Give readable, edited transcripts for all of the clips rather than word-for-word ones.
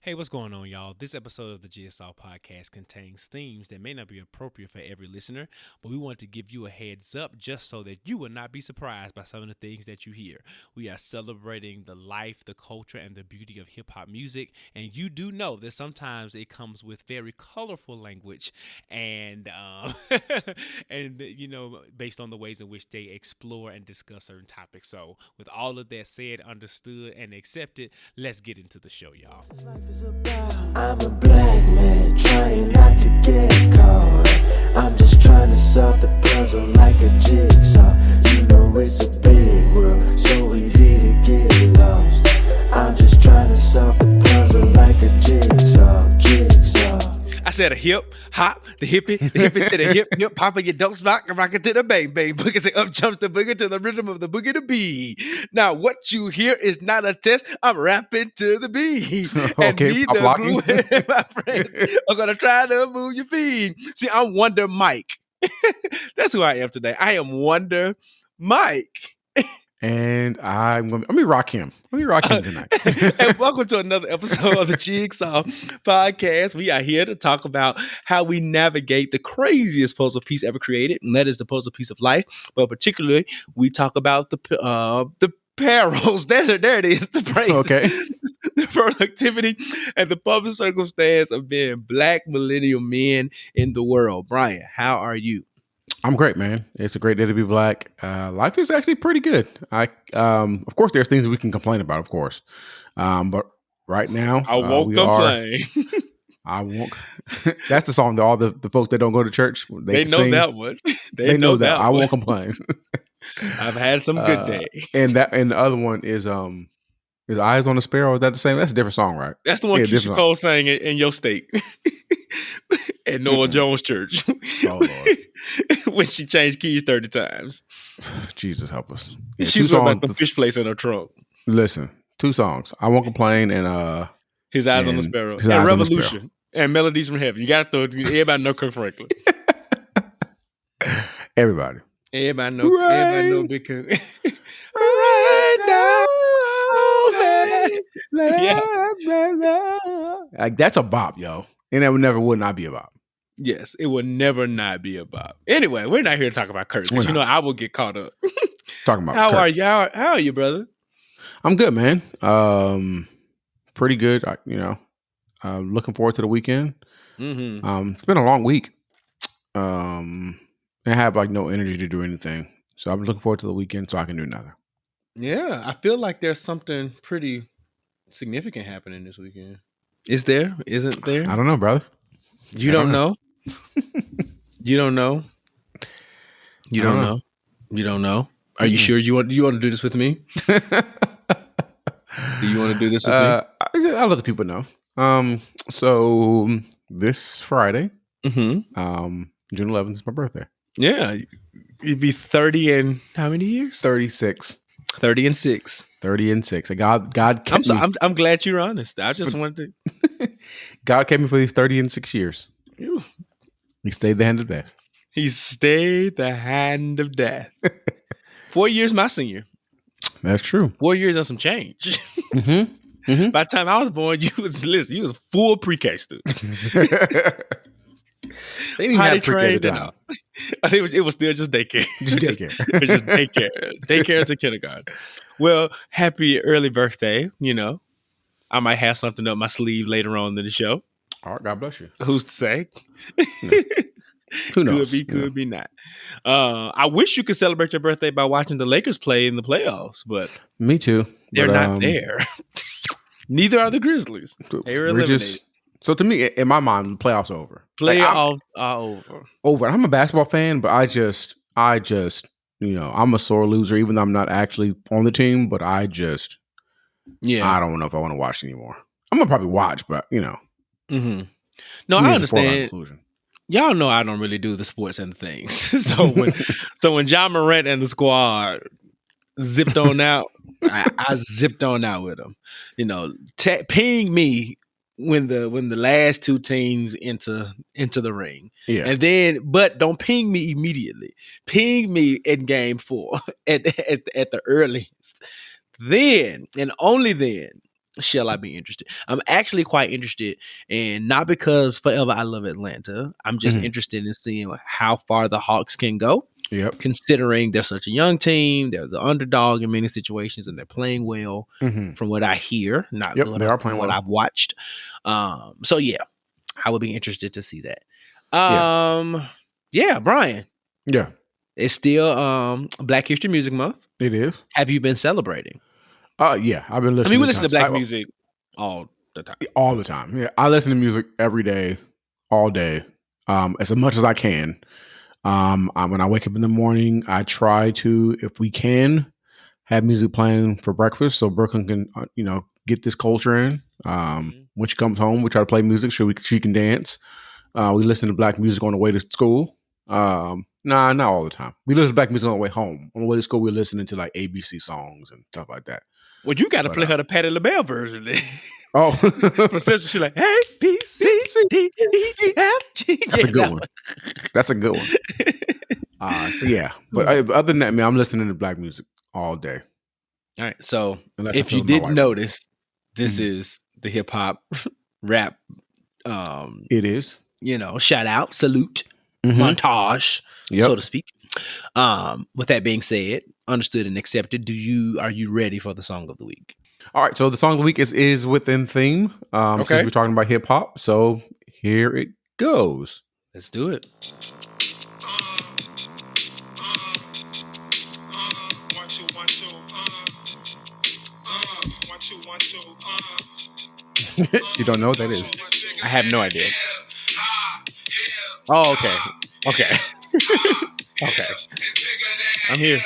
Hey, what's going on, y'all? This episode of the GSL podcast contains themes that may not be appropriate for every listener, but we want to give you a heads up just so that you will not be surprised by some of the things that you hear. We are celebrating the life, the culture, and the beauty of hip hop music, and you do know that sometimes it comes with very colorful language and based on the ways in which they explore and discuss certain topics. So, with all of that said, understood, and accepted, let's get into the show, y'all. I'm a black man trying not to get caught. I'm just trying to solve the puzzle like a jigsaw. You know it's a big world, so easy to get lost. I'm just trying to solve the puzzle like a jigsaw. I said a hip hop, the hippie to the hip hopper. You don't rock and rock it to the bang bang boogie. Say up jumps the boogie to the rhythm of the boogie to beat. Now what you hear is not a test. I'm rapping to the beat, and Okay, neither pop Blue and my friends are gonna try to move your feet. See, I'm Wonder Mike. That's who I am today. I am Wonder Mike. And let me rock him. Let me rock him tonight. And welcome to another episode of the Jigsaw Podcast. We are here to talk about how we navigate the craziest puzzle piece ever created, and that is the puzzle piece of life. But particularly, we talk about the perils. There it is. The praises, Okay. the productivity, and the public circumstance of being Black millennial men in the world. Brian, how are you? I'm great, man. It's a great day to be Black. Life is actually pretty good. Of course, there's things that we can complain about, of course. But right now, I won't complain. I won't. That's the song that all the folks that don't go to church, they can know sing. that one. They know that. I won't complain. I've had some good days. And the other one is Eyes on the Sparrow. Is that the same? That's a different song, right? That's the one Keisha Cole sang in your state at Noah Jones Church. Oh, Lord. When she changed keys 30 times. Jesus help us. Yeah, She was about the fish place in her trunk. Listen, 2 songs. I Won't Complain and His Eyes on the Sparrow. His And Eyes on the Revolution. Sparrow. And Melodies from Heaven. You got to throw everybody know Kirk Franklin. Everybody. Everybody know Big Kirk. Right now, Yeah. Like that's a bop, yo. And that would not be a bop. Yes, it will never not be a bop. Anyway, we're not here to talk about Kirk because I will get caught up. Talking about how Kirk. are you? How are you, brother? I'm good, man. Pretty good. Looking forward to the weekend. Mm-hmm. It's been a long week. I have no energy to do anything, so I'm looking forward to the weekend so I can do nothing. Yeah, I feel like there's something pretty significant happening this weekend. Is there? Isn't there? I don't know, brother. You don't know? You don't know? You don't know? You don't know? Are you sure you want to do this with me? Do you want to do this with me? I'll let the people know. So this Friday, Mm-hmm. June 11th is my birthday. Yeah, you'd be 30 in how many years? 36. 30 and 6. 30 and 6. God kept me. I'm glad you're honest. I just wanted to. God kept me for these 30 and 6 years. Ew. He stayed the hand of death. He stayed the hand of death. 4 years my senior. That's true. 4 years and some change. Mm-hmm. Mm-hmm. By the time I was born, you was full pre-K student. They didn't have pre-K at the time. I think it was still just daycare. Just daycare. It was just daycare. Daycare to kindergarten. Well, happy early birthday. I might have something up my sleeve later on in the show. All right, God bless you. Who's to say? No. Who knows? Could be not. I wish you could celebrate your birthday by watching the Lakers play in the playoffs, but me too. They're not there. Neither are the Grizzlies. They were eliminated. So to me, in my mind, the playoffs are over. Playoffs are over. Over. I'm a basketball fan, but I just, I'm a sore loser, even though I'm not actually on the team. But I don't know if I want to watch anymore. I'm gonna probably watch, but Mm-hmm. No, I understand. Y'all know I don't really do the sports and things. so when John Morant and the squad zipped on out, I zipped on out with them. Ping me when the last two teams into the ring. Yeah. And then, but don't ping me immediately. Ping me in game 4 at the earliest. Then and only then shall I be interested? I'm actually quite interested, and not because forever I love Atlanta. I'm just interested in seeing how far the Hawks can go. Yep. Considering they're such a young team, they're the underdog in many situations, and they're playing well from what I hear, not Yep, they are playing what well. I've watched. So yeah, I would be interested to see that. Yeah, Brian. Yeah. It's still Black History Music Month. It is. Have you been celebrating? Yeah, I've been listening. We listen to black music all the time. All the time. Yeah, I listen to music every day, all day, as much as I can. When I wake up in the morning, I try to, if we can, have music playing for breakfast so Brooklyn can, get this culture in. When she comes home, we try to play music so she can dance. We listen to black music on the way to school. Nah, not all the time. We listen to black music on the way home. On the way to school, we're listening to like ABC songs and stuff like that. Well, you got to play her the Patti LaBelle version then. Oh, she's like A B C D E F G. That's a good one. That's a good one. So yeah, but other than that, man, I'm listening to black music all day. All right. So if you didn't notice, this is the hip hop rap. It is. Shout out, salute, montage, so to speak. With that being said, understood and accepted. Are you ready for the song of the week? All right, so the song of the week is within theme. Since we're talking about hip hop, so here it goes. Let's do it. You don't know what that is? I have no idea. Oh, okay. Okay. Okay. I'm here.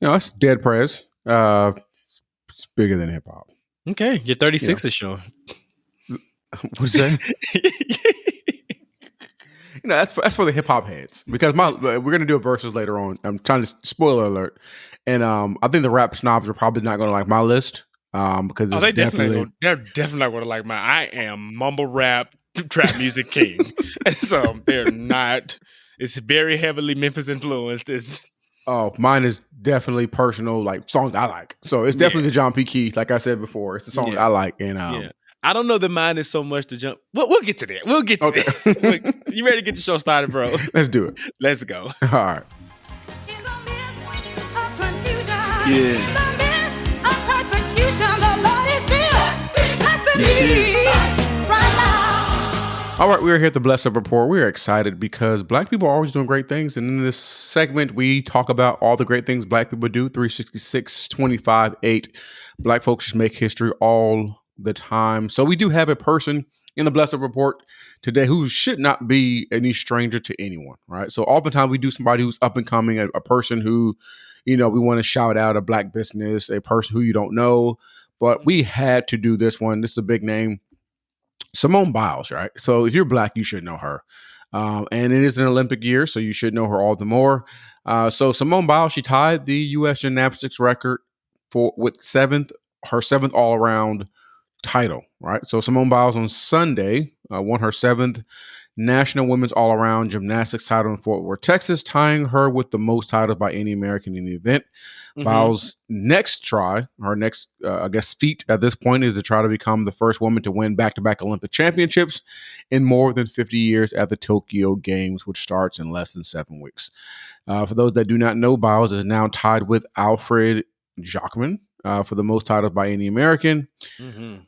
It's Dead Prez. It's bigger than hip hop. Okay, your 36 is showing. What's that? That's for the hip hop heads because we're gonna do a versus later on. I'm trying to spoiler alert, and I think the rap snobs are probably not gonna like my list because they're definitely not gonna like mine. I am mumble rap trap music king, so they're not. It's very heavily Memphis influenced. Mine is definitely personal, like songs I like. So it's definitely the John P. Key, like I said before. It's the songs I like, and I don't know that mine is so much to jump. We'll get to that. We'll get to that. You ready to get the show started, bro? Let's do it. Let's go. All right. All right, we're here at the Bless Up Report. We're excited because black people are always doing great things. And in this segment, we talk about all the great things black people do, 366, 25, 8. Black folks just make history all the time. So we do have a person in the Bless Up Report today who should not be any stranger to anyone, right? So oftentimes we do somebody who's up and coming, a person who, we want to shout out a black business, a person who you don't know. But we had to do this one. This is a big name. Simone Biles, right? So if you're black, you should know her. And it is an Olympic year, so you should know her all the more. So Simone Biles, she tied the U.S. gymnastics record with her seventh all-around title, right? So Simone Biles on Sunday won her seventh National Women's All-Around Gymnastics title in Fort Worth, Texas, tying her with the most titles by any American in the event. Biles' next try, her next, feat at this point is to try to become the first woman to win back-to-back Olympic championships in more than 50 years at the Tokyo Games, which starts in less than 7 weeks. For those that do not know, Biles is now tied with Alfred Jockman for the most titles by any American.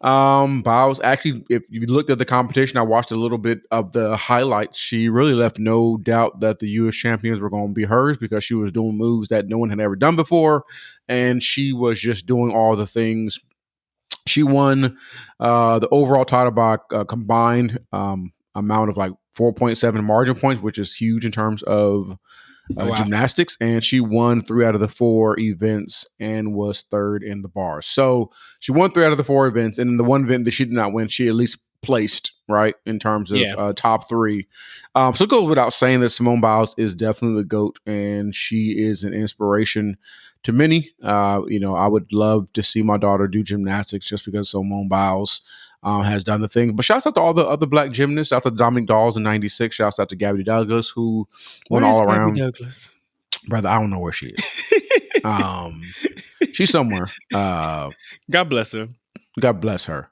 Biles, actually, if you looked at the competition, I watched a little bit of the highlights. She really left no doubt that the U.S. champions were going to be hers because she was doing moves that no one had ever done before, and she was just doing all the things. She won the overall title by a combined amount of like 4.7 margin points, which is huge in terms of gymnastics, and she won 3 out of the 4 events and was third in the bars. So she won 3 out of the 4 events, and in the one event that she did not win, she at least placed right in terms of top 3. So it goes without saying that Simone Biles is definitely the GOAT, and she is an inspiration to many. I would love to see my daughter do gymnastics just because Simone Biles has done the thing. But shouts out to all the other black gymnasts. Out to Dominic Dawes in '96. Shouts out to Gabby Douglas, who went all around. Douglas? brother, I don't know where she is. She's somewhere. God bless her. God bless her.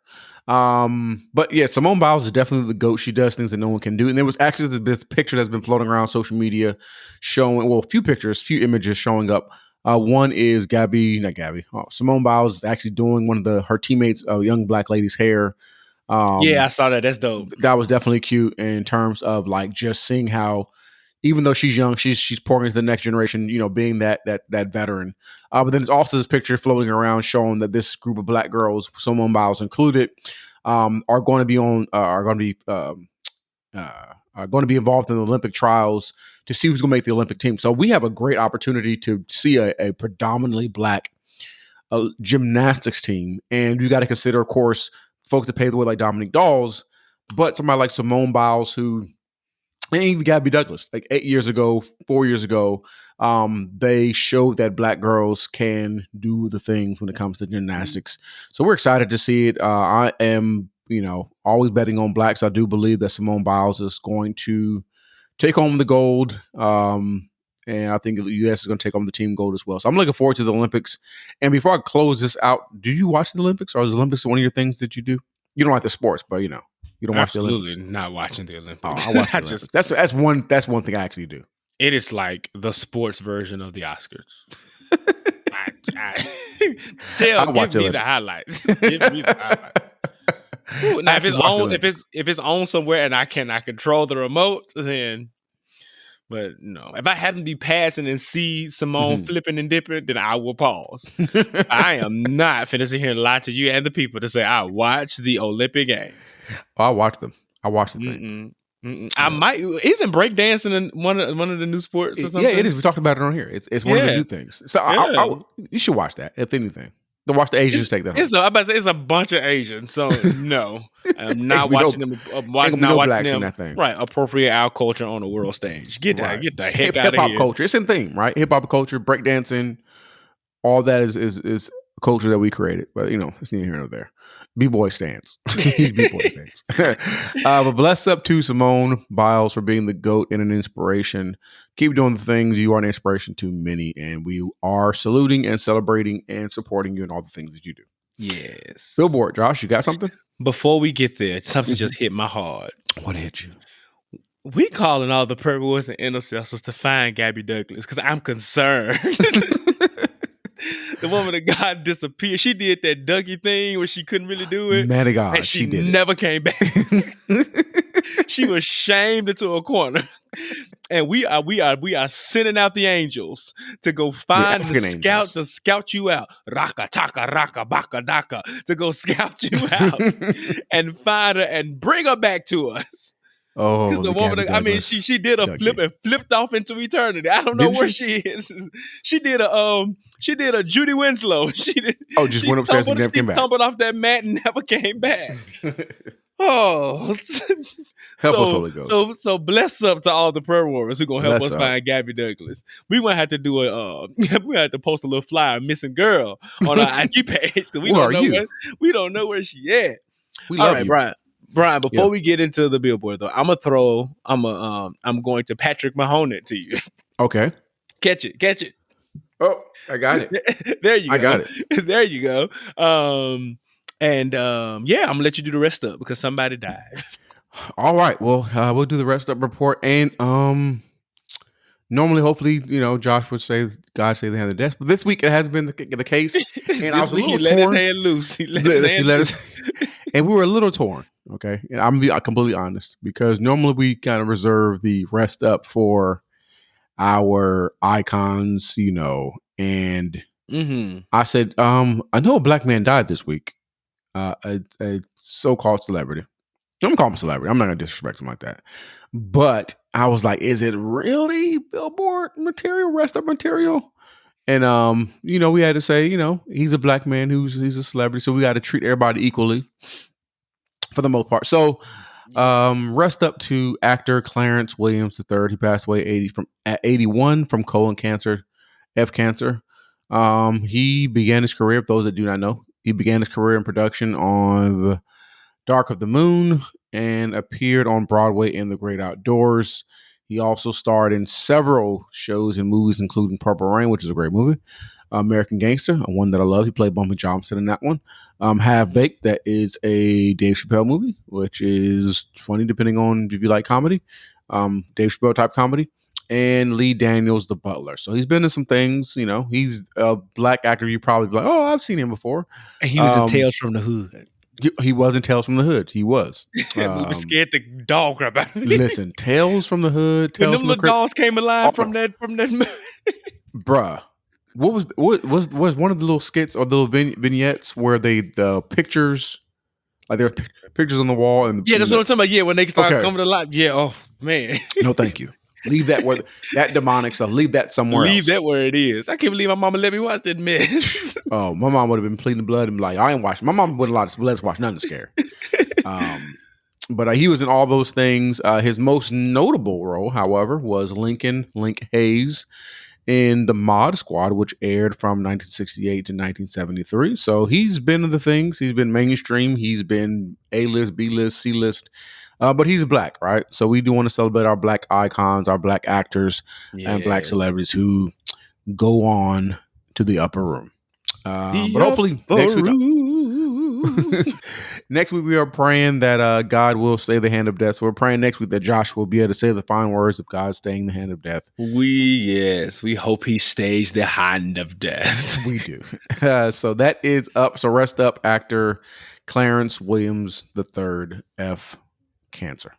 But yeah, Simone Biles is definitely the GOAT. She does things that no one can do. And there was actually this picture that's been floating around social media showing, well, a few images showing up. One is Simone Biles is actually doing one of her teammates, a young black lady's hair. Yeah, I saw that. That's dope. That was definitely cute in terms of like just seeing how, even though she's young, she's pouring into the next generation, being that veteran. But then there's also this picture floating around showing that this group of black girls, Simone Biles included, are going to be involved in the Olympic trials to see who's going to make the Olympic team. So we have a great opportunity to see a predominantly black gymnastics team, and you got to consider, of course, folks that paved the way like Dominique Dawes, but somebody like Simone Biles, who, and even Gabby Douglas, like 4 years ago, they showed that black girls can do the things when it comes to gymnastics. So we're excited to see it. I am, always betting on blacks. I do believe that Simone Biles is going to take home the gold. And I think the U.S. is going to take home the team gold as well. So I'm looking forward to the Olympics. And before I close this out, do you watch the Olympics? Or is the Olympics one of your things that you do? You don't like the sports, but you don't watch the Olympics. Absolutely not watching the Olympics. Oh, I watch the Olympics. That's one thing I actually do. It is like the sports version of the Oscars. Give me the highlights. Give me the highlights. Ooh, now, if it's on somewhere and I cannot control the remote, then. But no, if I happen to be passing and see Simone flipping and dipping, then I will pause. I am not finna sit here and lie to you and the people to say I watch the Olympic Games. Oh, I watch them. I watch the thing. I might. Isn't breakdancing one of the new sports or something? Yeah, it is. We talked about it on here. It's one of the new things. So you should watch that, if anything. To watch the Asians take that home. I'm about to say it's a bunch of Asians. So no, I'm not watching them. Not watching blacks them. In that thing. Right, appropriate our culture on the world stage. Get the heck out of here. Hip hop culture. It's in theme, right? Hip hop culture, breakdancing, all that is culture that we created. But it's neither here nor there. B-boy stance. B-boy stance. But bless up to Simone Biles for being the GOAT and an inspiration. Keep doing the things. You are an inspiration to many, and we are saluting and celebrating and supporting you in all the things that you do. Yes. Billboard, Josh, you got something? Before we get there, something just hit my heart. What hit you? We calling all the prayer warriors and intercessors to find Gabby Douglas because I'm concerned. The woman of God disappeared. She did that Dougie thing where she couldn't really do it. Man of God, and she did never came back. She was shamed into a corner. And we are sending out the angels to go find to scout you out. Raka taka raka baka daka to go scout you out and find her and bring her back to us. Oh, because the woman, she did a flip and flipped off into eternity. I don't know where she is. She did a Judy Winslow. She went upstairs and never came back. Tumbled off that mat and never came back. Oh, help us, Holy Ghost. So bless up to all the prayer warriors who gonna help us find Gabby Douglas. We gonna have to do we have to post a little flyer, missing girl, on our IG page because we don't know where she at. We love you, Brian, before we get into the billboard though, I'm going to Patrick Mahone it to you. Okay. Catch it. Oh, I got it. There you go. I got it. There you go. I'm gonna let you do the rest up because somebody died. All right. Well, we'll do the rest up report, and normally, hopefully, Josh would say, "God save the hand of the desk," but this week it has been the case, and I was a little torn. He let his hand loose. He let us, and we were a little torn. Okay, and I'm gonna be completely honest because normally we kind of reserve the rest up for our icons, and I said, I know a black man died this week, a so-called celebrity. I'm calling him a celebrity. I'm not gonna disrespect him like that, but I was like, is it really billboard material, rest up material? And we had to say, he's a black man he's a celebrity, so we got to treat everybody equally for the most part. So rest up to actor Clarence Williams III. He passed away at 81 from colon cancer, F cancer. He began his career, for those that do not know, he began his career in production on Dark of the Moon and appeared on Broadway in The Great Outdoors. He also starred in several shows and movies, including Purple Rain, which is a great movie. American Gangster, one that I love. He played Bumpy Johnson in that one. Half Baked, that is a Dave Chappelle movie, which is funny depending on if you like comedy. Dave Chappelle type comedy. And Lee Daniels, The Butler. So he's been in some things, you know. He's a black actor. You probably be like, oh, I've seen him before. And he was in Tales from the Hood. He was in Tales from the Hood. He was. We were scared the dog crap out of me. Listen, Tales from the Hood. When Tales them from the little dogs came alive from that bruh. What was one of the little skits or the little vignettes where the pictures, like there are pictures on the wall and that's what I'm talking about. Yeah, when they start coming to life. Yeah, oh man. No, thank you. Leave that where that demonic stuff. Leave that somewhere else. Leave that where it is. I can't believe my mama let me watch that mess. Oh, my mom would have been pleading blood and be like, I ain't watching. My mom wouldn't let's watch nothing scary. But he was in all those things. His most notable role, however, was Link Hayes in The Mod Squad, which aired from 1968 to 1973. So he's been in the things. He's been mainstream. He's been A-list, B-list, C-list. But he's black, right? So we do want to celebrate our black icons, our black actors, and black celebrities who go on to the upper room. But hopefully next week we are praying that God will stay the hand of death. So we're praying next week that Josh will be able to say the fine words of God staying the hand of death. We hope he stays the hand of death. We do. So that is up. So rest up, actor Clarence Williams III, F. Cancer.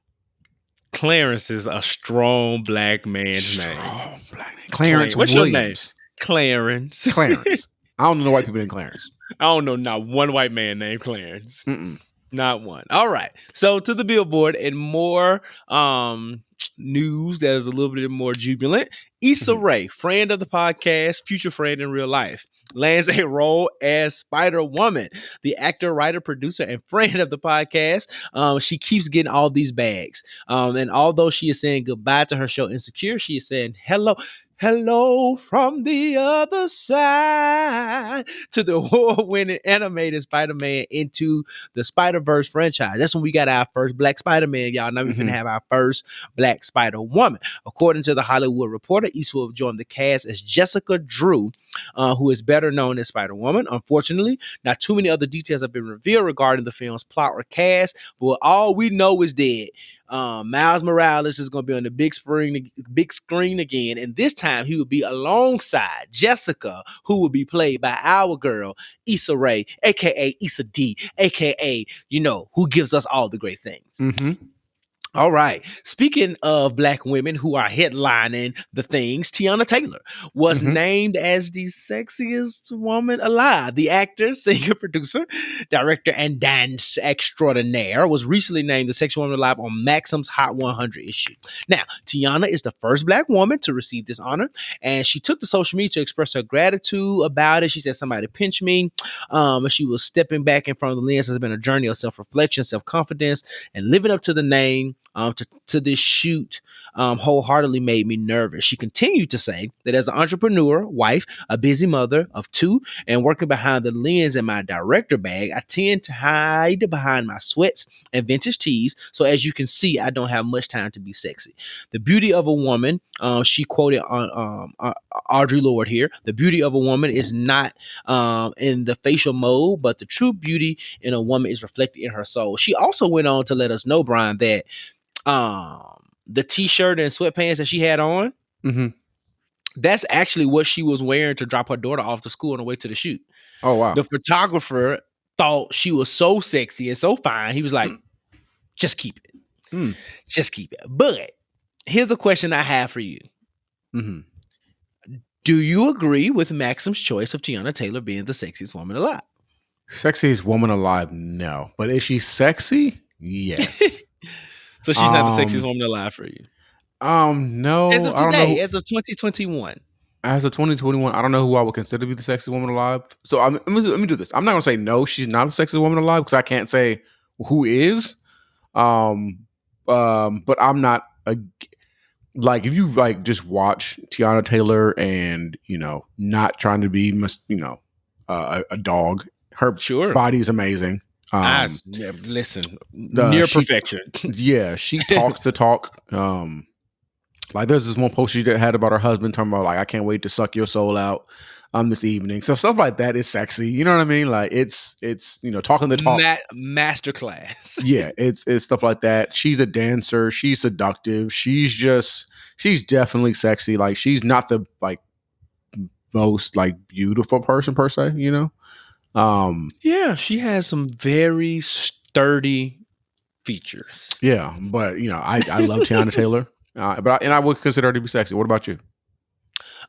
Clarence is a strong black man's name. Clarence What's Williams. Your name? Clarence. I don't know white people named Clarence. I don't know not one white man named Clarence. Not one. All right. So to the billboard and more news that is a little bit more jubilant. Issa Rae, friend of the podcast, future friend in real life, lands a role as Spider-Woman. The actor, writer, producer, and friend of the podcast. She keeps getting all these bags. And although she is saying goodbye to her show Insecure, she is saying hello from the other side to the award-winning animated Spider-Man Into the Spider-Verse franchise. That's when we got our first Black Spider-Man, y'all. Now we finna have our first Black Spider-Woman. According to the Hollywood Reporter, Issa will join the cast as Jessica Drew, who is better known as Spider-Woman. Unfortunately, not too many other details have been revealed regarding the film's plot or cast, but all we know is that Miles Morales is going to be on the big screen again, and this time he will be alongside Jessica, who will be played by our girl Issa Rae, aka Issa D, aka who gives us all the great things. All right. Speaking of black women who are headlining the things, Tiana Taylor was named as the sexiest woman alive. The actor, singer, producer, director, and dance extraordinaire was recently named the sexiest woman alive on Maxim's Hot 100 issue. Now, Tiana is the first black woman to receive this honor, and she took to social media to express her gratitude about it. She said, somebody pinched me. She was stepping back in front of the lens. Has been a journey of self-reflection, self-confidence, and living up to the name to this shoot wholeheartedly made me nervous. She continued to say that as an entrepreneur, wife, a busy mother of two, and working behind the lens in my director bag, I tend to hide behind my sweats and vintage tees. So as you can see, I don't have much time to be sexy. The beauty of a woman, she quoted on Audre Lorde here, the beauty of a woman is not in the facial mode, but the true beauty in a woman is reflected in her soul. She also went on to let us know, Brian, that the t-shirt and sweatpants that she had on, that's actually what she was wearing to drop her daughter off to school on the way to the shoot. Oh, wow. The photographer thought she was so sexy and so fine. He was like, just keep it. Just keep it. But here's a question I have for you. Do you agree with Maxim's choice of Tiana Taylor being the sexiest woman alive? Sexiest woman alive? No. But is she sexy? Yes. So she's not the sexiest woman alive for you? No. As of today, as of 2021. As of 2021, I don't know who I would consider to be the sexiest woman alive. So let me do this. I'm not going to say no, she's not the sexiest woman alive, because I can't say who is. But I'm not like, if you like just watch Tiana Taylor and not trying to be a dog, her body is amazing. Listen, near perfection. Yeah, she talks the talk. Like there's this one post she had about her husband talking about like I can't wait to suck your soul out this evening. So stuff like that is sexy. You know what I mean? Like it's talking the talk. Masterclass. Yeah, it's stuff like that. She's a dancer. She's seductive. She's definitely sexy. Like she's not the like most like beautiful person per se. Yeah, she has some very sturdy features. Yeah, but I love Tiana Taylor, I would consider her to be sexy. What about you?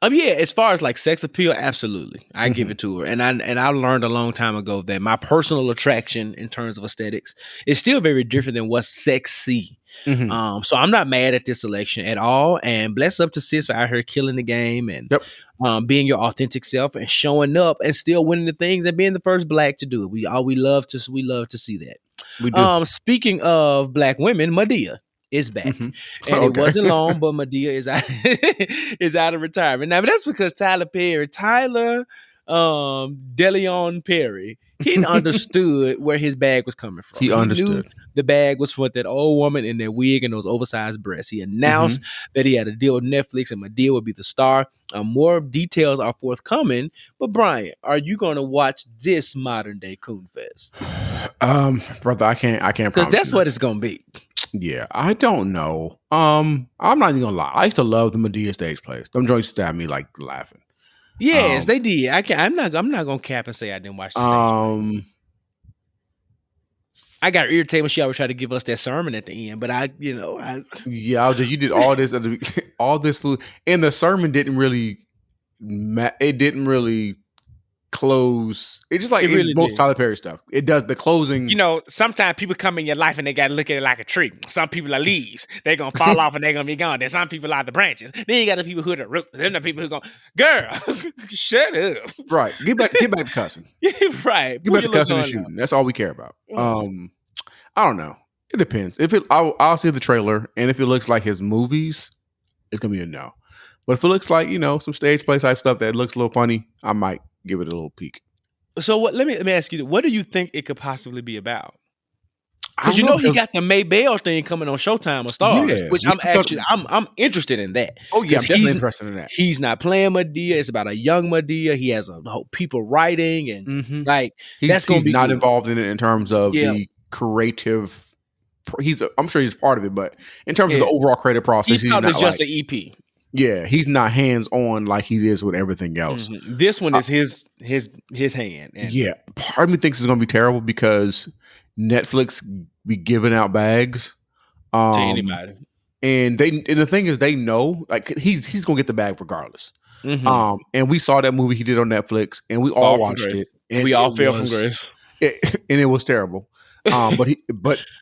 Yeah, as far as like sex appeal, absolutely, I give it to her, and I learned a long time ago that my personal attraction in terms of aesthetics is still very different than what's sexy. So I'm not mad at this selection at all, and bless up to sis for out here killing the game and being your authentic self and showing up and still winning the things and being the first black to do it. We love to see that. We do. Speaking of black women, Madea is back. And it wasn't long, but Madea is out, is out of retirement. Now, but that's because Tyler DeLeon Perry, he understood where his bag was coming from. He understood. Knew the bag was for that old woman in that wig and those oversized breasts. He announced that he had a deal with Netflix and Madea would be the star. More details are forthcoming. But Brian, are you going to watch this modern day Coon Fest? Brother, I can't because that's what it's going to be. Yeah, I don't know. I'm not even gonna lie. I used to love the Madea stage plays. Them joints used to have me like laughing. Yes, they did. I'm not gonna cap and say I didn't watch the stage play. I got irritated when she always tried to give us that sermon at the end, but you did all this all this food, and the sermon didn't really close. It just like it really most Tyler Perry stuff. It does the closing. Sometimes people come in your life and they got to look at it like a tree. Some people are leaves. They're going to fall off and they're going to be gone. Then some people are the branches. Then you got the people who are the roots. Then the people who go, girl, shut up. Right. Get back to cussing. Right. Get back to cussing and shooting. That's all we care about. I don't know. It depends. I'll see the trailer, and if it looks like his movies, it's gonna be a no. But if it looks like some stage play type stuff that looks a little funny, I might give it a little peek. So let me ask you, what do you think it could possibly be about? Because he got the Maybell thing coming on Showtime or Starz, which I'm interested in that. Oh yeah, I'm definitely interested in that. He's not playing Madea; it's about a young Madea. He has people writing and that's going to be not involved in it in terms of the creative. I'm sure he's part of it, but in terms of the overall creative process, he's probably just an EP. Yeah, he's not hands on like he is with everything else. This one is his hand. And part of me thinks it's going to be terrible because Netflix be giving out bags to anybody, and the thing is they know like he's going to get the bag regardless. And we saw that movie he did on Netflix, and we all watched it. And we all fell from grace, and it was terrible. But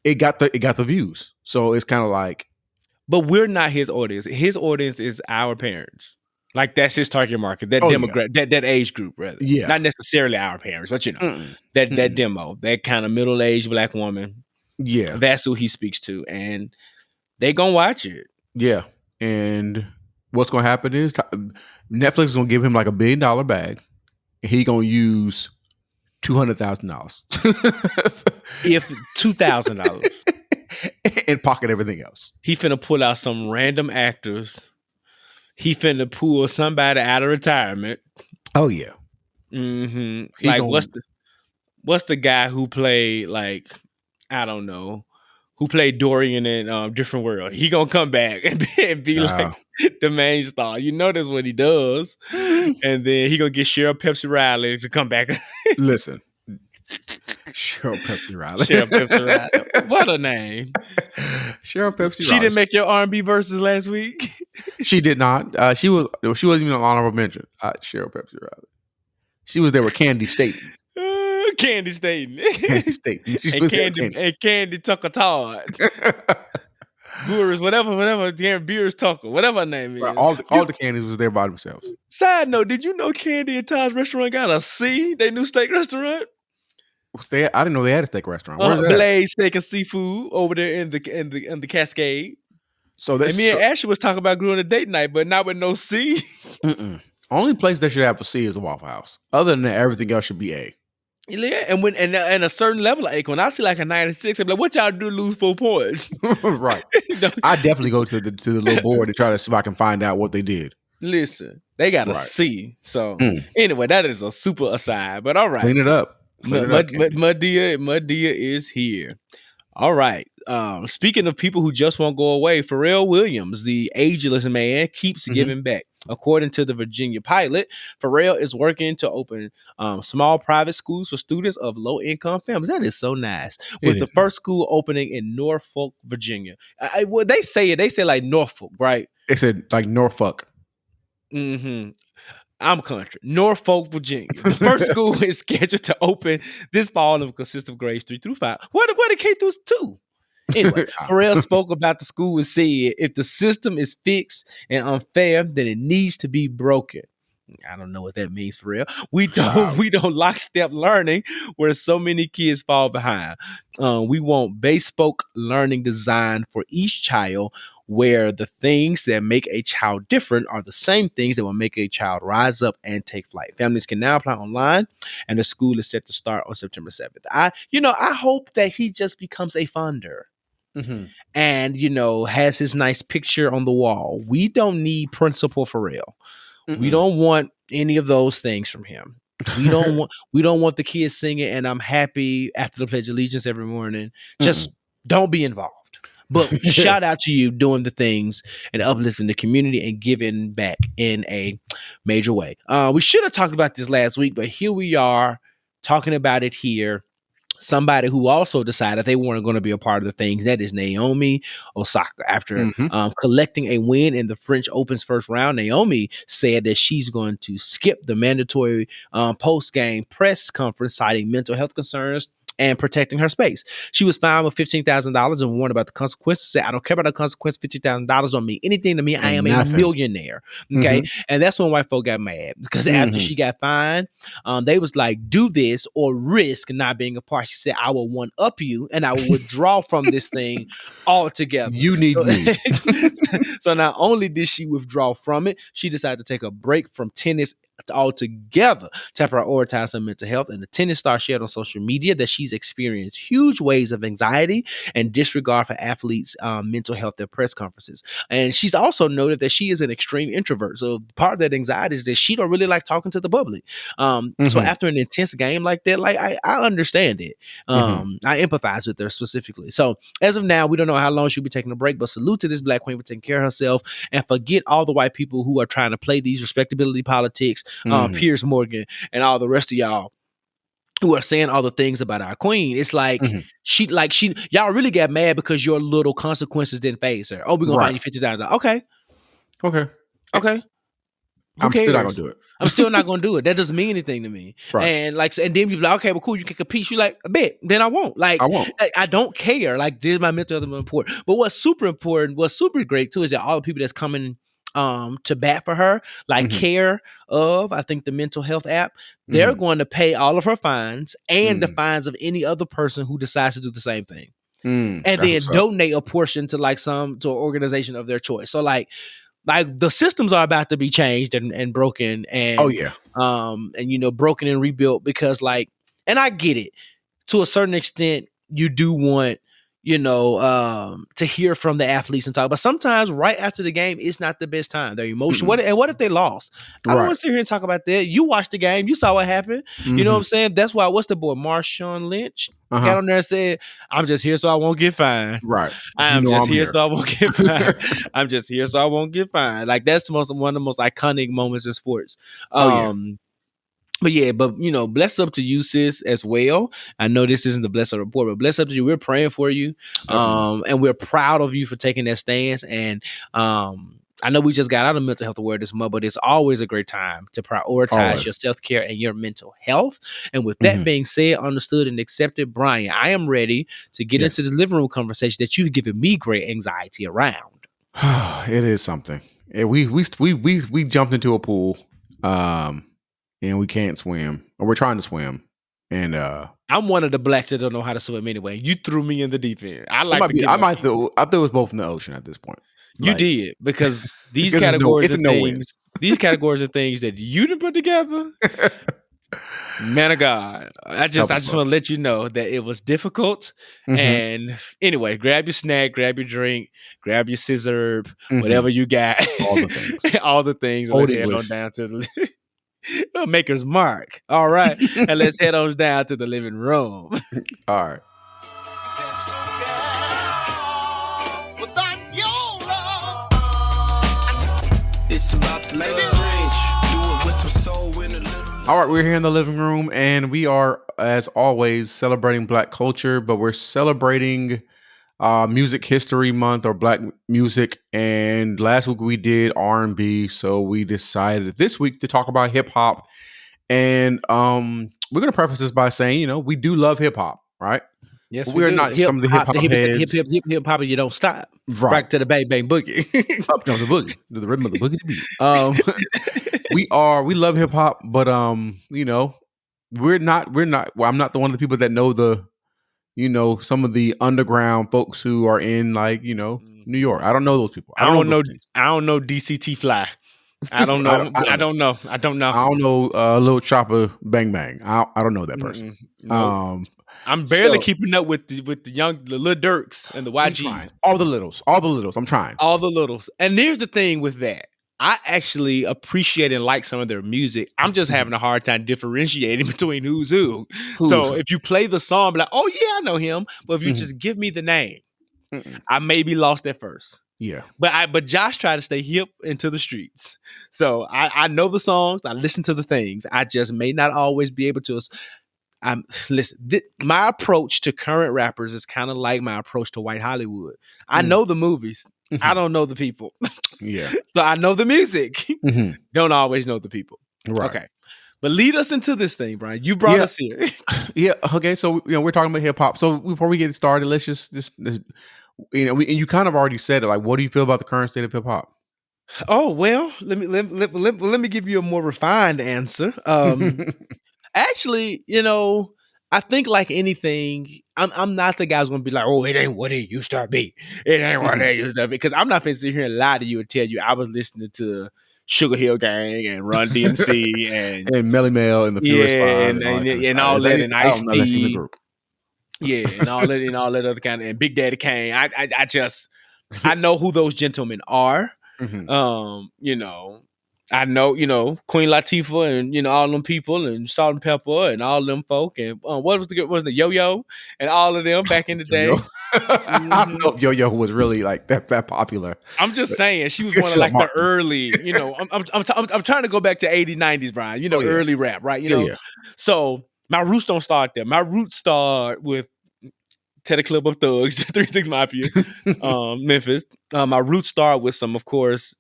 it got the views, so it's kind of like. But we're not his audience. His audience is our parents. Like that's his target market, that demographic, that age group, rather. Yeah, not necessarily our parents, but that demo, that kind of middle-aged black woman. Yeah, that's who he speaks to, and they gonna watch it. Yeah, and what's gonna happen is Netflix is gonna give him like $1 billion bag, and he gonna use $200,000, if $2,000. And pocket everything else. He finna pull out some random actors. He finna pull somebody out of retirement. Oh yeah. Like what's the guy who played I don't know, who played Dorian in Different World? He gonna come back and be like the main star. That's what he does. And then he gonna get Cheryl Pepsi Riley to come back. Listen. Cheryl Pepsi Riley. Cheryl Pepsi Riley. What a name. Cheryl Pepsi Riley. She didn't make your R&B verses last week? She did not. She wasn't even an honorable mention. Cheryl Pepsi Riley. She was there with Candy Staten. Candy Staten. Candy Staten. And Candy Tucker Todd. Beers, whatever. Beers Tucker, whatever her name is. Right, all the Candies was there by themselves. Side note, did you know Candy and Todd's restaurant got a C? They new steak restaurant? I didn't know they had a steak restaurant. Blaze Steak and Seafood over there in the Cascade. So that's me and Ashley was talking about doing a date night, but not with no C. Only place that should have a C is a Waffle House. Other than that, everything else should be A. Yeah, and and a certain level, like when I see like a 96, I'm like, what y'all do to lose 4 points? Right. No, I definitely go to the little board to try to see if I can find out what they did. listen, they got a Right. C. So Mm. anyway, that is a super aside. But all right, Clean it up. Clean it up, Kenny. Madia is here. All right. Speaking of people who just won't go away, Pharrell Williams, the ageless man, keeps giving back. According to the Virginia Pilot, Pharrell is working to open small private schools for students of low-income families. That is so nice. It With the is. first school opening in Norfolk, Virginia. Well, they say it. They say like Norfolk, right? It said like Norfolk. Mm-hmm. I'm country. Norfolk, Virginia. The first school is scheduled to open this fall and will consist of grades 3 through 5. What the K through 2? Anyway, Pharrell spoke about the school and said, if the system is fixed and unfair, then it needs to be broken. I don't know what that means for real. We don't lockstep learning where so many kids fall behind. We want bespoke learning design for each child where the things that make a child different are the same things that will make a child rise up and take flight. Families can now apply online, and the school is set to start on September 7th. I hope that he just becomes a funder and has his nice picture on the wall. We don't need Principal Pharrell. We don't want any of those things from him. We don't want the kids singing and I'm happy after the Pledge of Allegiance every morning. Just don't be involved. But shout out to you doing the things and uplifting the community and giving back in a major way. We should have talked about this last week, but here we are talking about it here. Somebody who also decided they weren't going to be a part of the things, that is Naomi Osaka. After collecting a win in the French Open's first round, Naomi said that she's going to skip the mandatory post-game press conference, citing mental health concerns and protecting her space. She was fined with $15,000 and warned about the consequences. Said, I don't care about the consequence. $15,000 don't mean anything to me. I am a millionaire. Okay. And that's when white folk got mad because after she got fined, they was like, do this or risk not being a part. She said, I will one up you and I will withdraw from this thing altogether. You need me. So not only did she withdraw from it, she decided to take a break from tennis altogether to prioritize her mental health. And the tennis star shared on social media that she's experienced huge waves of anxiety and disregard for athletes' mental health at press conferences. And she's also noted that she is an extreme introvert. So part of that anxiety is that she don't really like talking to the public. So after an intense game like that, like I understand it. I empathize with her specifically. So as of now, we don't know how long she'll be taking a break, but salute to this Black queen for taking care of herself and forget all the white people who are trying to play these respectability politics, Piers Morgan and all the rest of y'all who are saying all the things about our queen. It's like y'all really got mad because your little consequences didn't phase her. Oh, we're gonna find you $50,000. Okay. I'm still not gonna do it. I'm still not gonna do it. That doesn't mean anything to me. Right. And then you're like, okay, well, cool, you can compete. You're like, a bit. Then I won't. Like, I won't. I don't care. Like, this is my mental health important. But what's super important, what's super great too, is that all the people that's coming to bat for her, like Care of, I think the mental health app, they're going to pay all of her fines and the fines of any other person who decides to do the same thing. And then donate a portion to to an organization of their choice. So like the systems are about to be changed and broken and broken and rebuilt because and I get it to a certain extent. You do want to hear from the athletes and talk, but sometimes right after the game, it's not the best time. They're emotional. What if they lost? I don't want to sit here and talk about that. You watched the game. You saw what happened. You know what I'm saying? That's why, what's the boy, Marshawn Lynch got on there and said, I'm just here so I won't get fined. Right. I'm just here so I won't get fined. I'm just here so I won't get fined. Like, that's one of the most iconic moments in sports. But bless up to you, sis, as well. I know this isn't the bless up report, but bless up to you. We're praying for you. And we're proud of you for taking that stance. And I know we just got out of mental health awareness month, but it's always a great time to prioritize your self-care and your mental health. And with that being said, understood and accepted, Brian, I am ready to get into the living room conversation that you've given me great anxiety around. It is something. We jumped into a pool. And we can't swim, or we're trying to swim. And I'm one of the blacks that don't know how to swim anyway. You threw me in the deep end. I throw us both in the ocean at this point. You did, because these categories of things, these categories of things that you didn't put together. Man of God, I just us want to let you know that it was difficult. And anyway, grab your snack, grab your drink, grab your scissor, whatever you got, All the things. all the things. And Old let's head on English. down to the Maker's Mark. All right, and let's head on down to the living room. All right. It's about to make a change. Do it with some soul in a little. All right, we're here in the living room, and we are, as always, celebrating Black culture, but we're celebrating Music History Month or Black music. And last week we did R&B, so we decided this week to talk about hip hop. And we're gonna preface this by saying, we do love hip hop, right? Yes, But we're not some of the hip hop heads. Hip hop, you don't stop. Right. Back to the bang bang boogie. Up to the boogie, to the rhythm of the boogie beat. We love hip hop, but we're not. Well, I'm not the one of the people that know some of the underground folks who are in New York. I don't know those people. I don't know DCT Fly. I don't know. I don't know. I don't know Lil Chopper Bang Bang. I don't know that person. Nope. I'm barely keeping up with the Lil Durks and the YGs. All the littles. I'm trying. All the littles. And here's the thing with that. I actually appreciate and like some of their music. I'm just having a hard time differentiating between who's who. So if you play the song, be like, oh yeah, I know him. But if you just give me the name, I may be lost at first. Yeah. But Josh tried to stay hip into the streets. So I know the songs. I listen to the things. I just may not always be able to. My approach to current rappers is kind of like my approach to white Hollywood. I know the movies. I don't know the people. Yeah. So I know the music. Don't always know the people. Right. Okay. But lead us into this thing, Brian. You brought us here. Yeah. Okay. So we're talking about hip hop. So before we get started, let's just and you kind of already said it. Like, what do you feel about the current state of hip hop? Oh well, let me give you a more refined answer. Actually, I think like anything, I'm not the guy who's gonna be like, oh, it ain't what it used to be. It ain't what it used to be. Because I'm not finna sit here and lie to you and tell you I was listening to Sugar Hill Gang and Run DMC and Melly Mel and the Furious Five and all that and Ice-T. Yeah, and all that other kind of and Big Daddy Kane. I know who those gentlemen are. I know, Queen Latifah and all them people and Salt and Pepper and all them folk and what was the Yo-Yo and all of them back in the day. I don't know if Yo-Yo was really like that popular. I'm just saying she was one of like the early, I'm trying to go back to 80s, 90s, Brian. Early rap, right? Yeah. So my roots don't start there. My roots start with Teddy Club of Thugs, 3 6 Mafia, Memphis. My roots start with some, of course,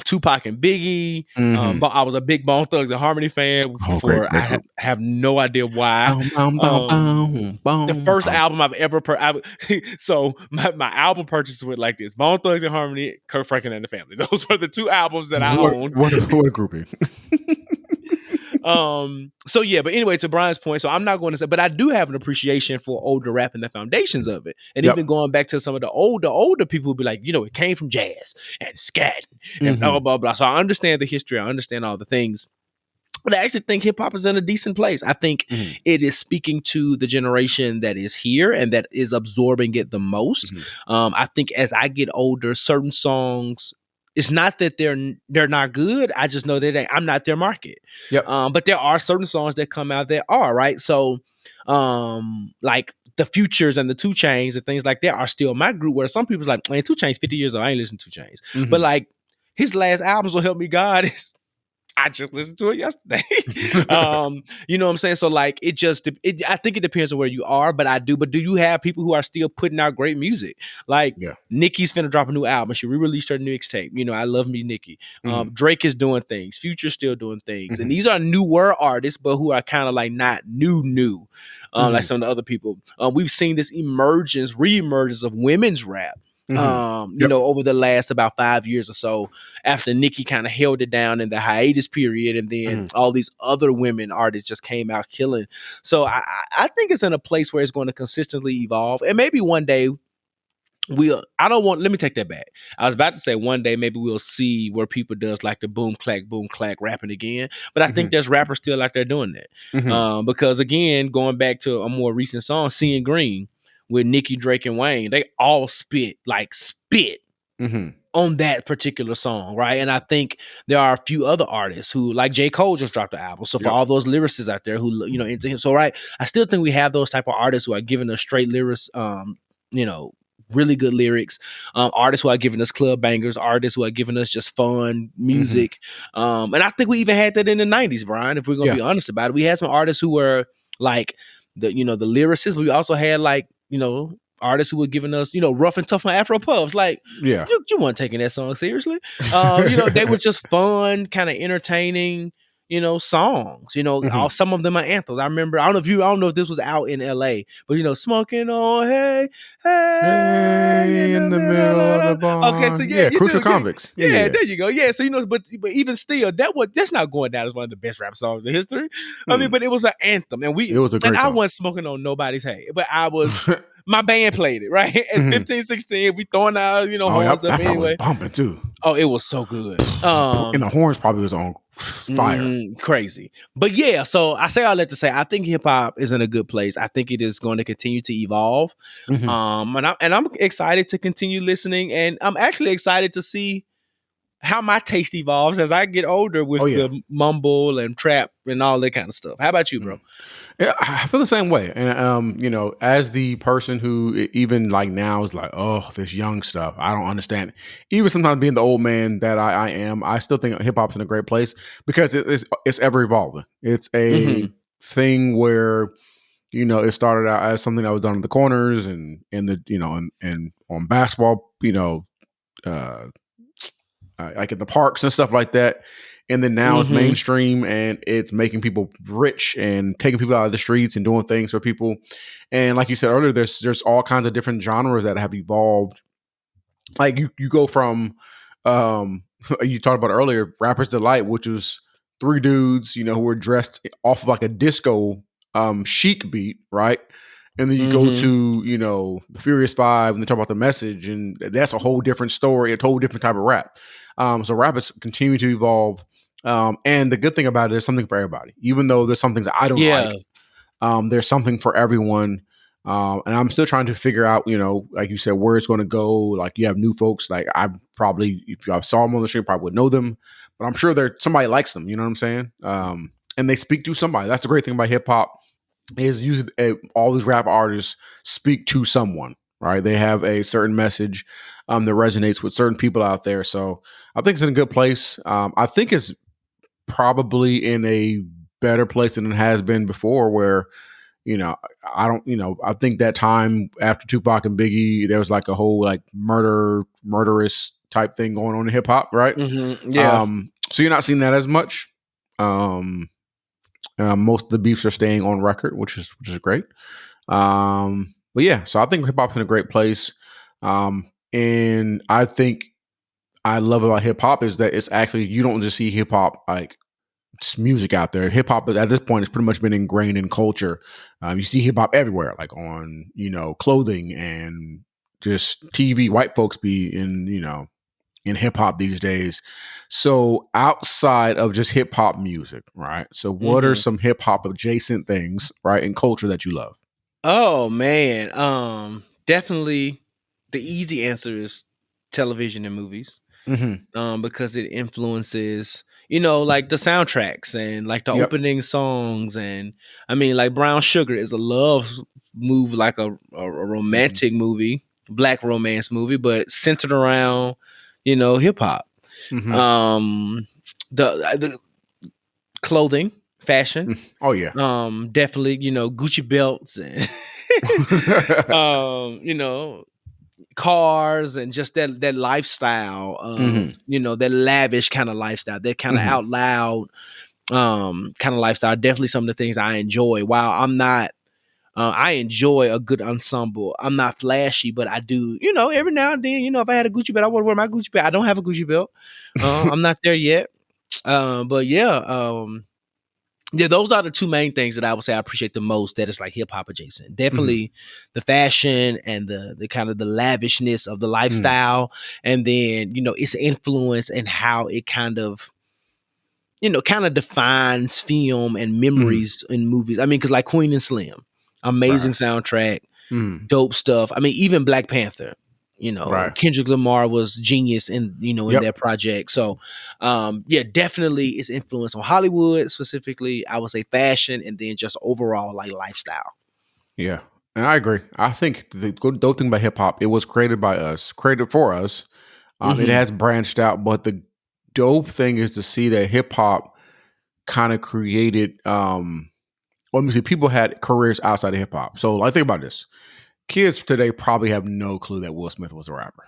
Tupac and Biggie. I was a big Bone Thugs and Harmony fan. I have no idea why. The first album I've ever so my album purchases were like this: Bone Thugs and Harmony, Kurt Franklin and the Family. Those were the 2 albums that I owned. What a groupie. So yeah, but anyway, to Brian's point, so I'm not going to say, but I do have an appreciation for older rap and the foundations of it. And even going back to some of the older people who be like, it came from jazz and scat and blah, blah, blah. So I understand the history. I understand all the things. But I actually think hip hop is in a decent place. I think it is speaking to the generation that is here and that is absorbing it the most. I think as I get older, certain songs, it's not that they're not good. I just know that I'm not their market. Yep. But there are certain songs that come out that are, right. So, like the Futures and the 2 Chainz and things like that are still my group. Where some people's like, man, 2 Chainz 50 years old. I ain't listening to 2 Chainz. But like his last albums will help me God. I just listened to it yesterday. You know what I'm saying? So like I think it depends on where you are, but do you have people who are still putting out great music? Like Nicki's finna drop a new album. She re-released her new mixtape. I love me Nicki. Drake is doing things. Future's still doing things. And these are newer artists, but who are kind of like not new. Like some of the other people. We've seen this re-emergence of women's rap. Over the last about 5 years or so, after Nicki kind of held it down in the hiatus period, and then all these other women artists just came out killing. So I think it's in a place where it's going to consistently evolve, and maybe one day let me take that back. I was about to say one day maybe we'll see where people does like the boom clack rapping again, but I think there's rappers still out there doing that. Because again, going back to a more recent song, Seeing Green with Nicki, Drake, and Wayne, they all spit on that particular song, right? And I think there are a few other artists who, like J. Cole, just dropped an album. So for all those lyricists out there who into him, so right, I still think we have those type of artists who are giving us straight lyrics, really good lyrics, artists who are giving us club bangers, artists who are giving us just fun music. And I think we even had that in the 90s, Brian, if we're gonna be honest about it. We had some artists who were like the lyricists, but we also had like, artists who were giving us, rough and tough on Afro Puffs. Like, you weren't taking that song seriously. They were just fun, kind of entertaining, songs. Some of them are anthems. I remember, I don't know if this was out in LA, but smoking on hey in the middle of the barn. Okay, so Crucial Convicts. Yeah, there you go. Yeah, so but even still, that's not going down as one of the best rap songs in history. I mean, but it was an anthem, and it was a great song. I wasn't smoking on nobody's hay, but I was. My band played it, right? At 15, 16, we throwing out, horns up anyway. Bumping too. Oh, it was so good. And the horns probably was on fire. Crazy. But yeah, so I say all that to say, I think hip hop is in a good place. I think it is going to continue to evolve. And I'm excited to continue listening. And I'm actually excited to see how my taste evolves as I get older with the mumble and trap and all that kind of stuff. How about you, bro? Yeah, I feel the same way. And, as the person who even like now is like, oh, this young stuff, I don't understand. Even sometimes being the old man that I am, I still think hip hop's in a great place because it's ever evolving. It's a thing where, it started out as something that was done in the corners and on basketball, like in the parks and stuff like that. And then now it's mainstream and it's making people rich and taking people out of the streets and doing things for people. And like you said earlier, there's all kinds of different genres that have evolved. Like you go from, you talked about earlier, Rapper's Delight, which was three dudes, who were dressed off of like a disco chic beat, right? And then you go to, the Furious Five and they talk about The Message, and that's a whole different story, a whole different type of rap. So rap is continuing to evolve. And the good thing about it, there's something for everybody. Even though there's some things that I don't like, there's something for everyone. And I'm still trying to figure out, like you said, where it's going to go. Like you have new folks, like I probably, if I saw them on the street, probably would know them, but I'm sure somebody likes them. You know what I'm saying? And they speak to somebody. That's the great thing about hip hop is usually all these rap artists speak to someone, right? They have a certain message that resonates with certain people out there. So I think it's in a good place. I think it's probably in a better place than it has been before where, I think that time after Tupac and Biggie, there was like a whole like murderous type thing going on in hip hop, right? So you're not seeing that as much. Most of the beefs are staying on record, which is great. But yeah, so I think hip hop's in a great place. And I think I love about hip hop is that it's actually, you don't just see hip hop like it's music out there. Hip hop at this point has pretty much been ingrained in culture. You see hip hop everywhere, like on, clothing and just TV. White folks be in hip hop these days. So outside of just hip hop music, right? So what are some hip hop adjacent things, right, in culture that you love? Oh man, definitely the easy answer is television and movies. Because it influences, like the soundtracks and like the opening songs. And I mean, like Brown Sugar is a love movie, like a romantic movie, black romance movie, but centered around, hip hop. The clothing, fashion. Oh yeah. Definitely, Gucci belts and cars and just that lifestyle of that lavish kind of lifestyle, that kind of out loud kind of lifestyle. Definitely some of the things I enjoy. While I'm not I enjoy a good ensemble. I'm not flashy, but I do, every now and then, if I had a Gucci belt, I would wear my Gucci belt. I don't have a Gucci belt. I'm not there yet. But yeah, Yeah, those are the two main things that I would say I appreciate the most that is like hip hop adjacent. Definitely the fashion and the kind of the lavishness of the lifestyle, and then its influence and how it kind of defines film and memories in movies. I mean, because like Queen and Slim, amazing Right. soundtrack, Mm. dope stuff. I mean, even Black Panther. Right. Kendrick Lamar was genius in in Yep. that project. So, yeah, definitely its influence on Hollywood specifically. I would say fashion, and then just overall like lifestyle. Yeah. And I agree. I think the good dope thing about hip hop, it was created by us, created for us. It Hmm. has branched out, but the dope thing is to see that hip hop kind of created. Let me see. People had careers outside of hip hop. So, like, think about this. Kids today probably have no clue that Will Smith was a rapper.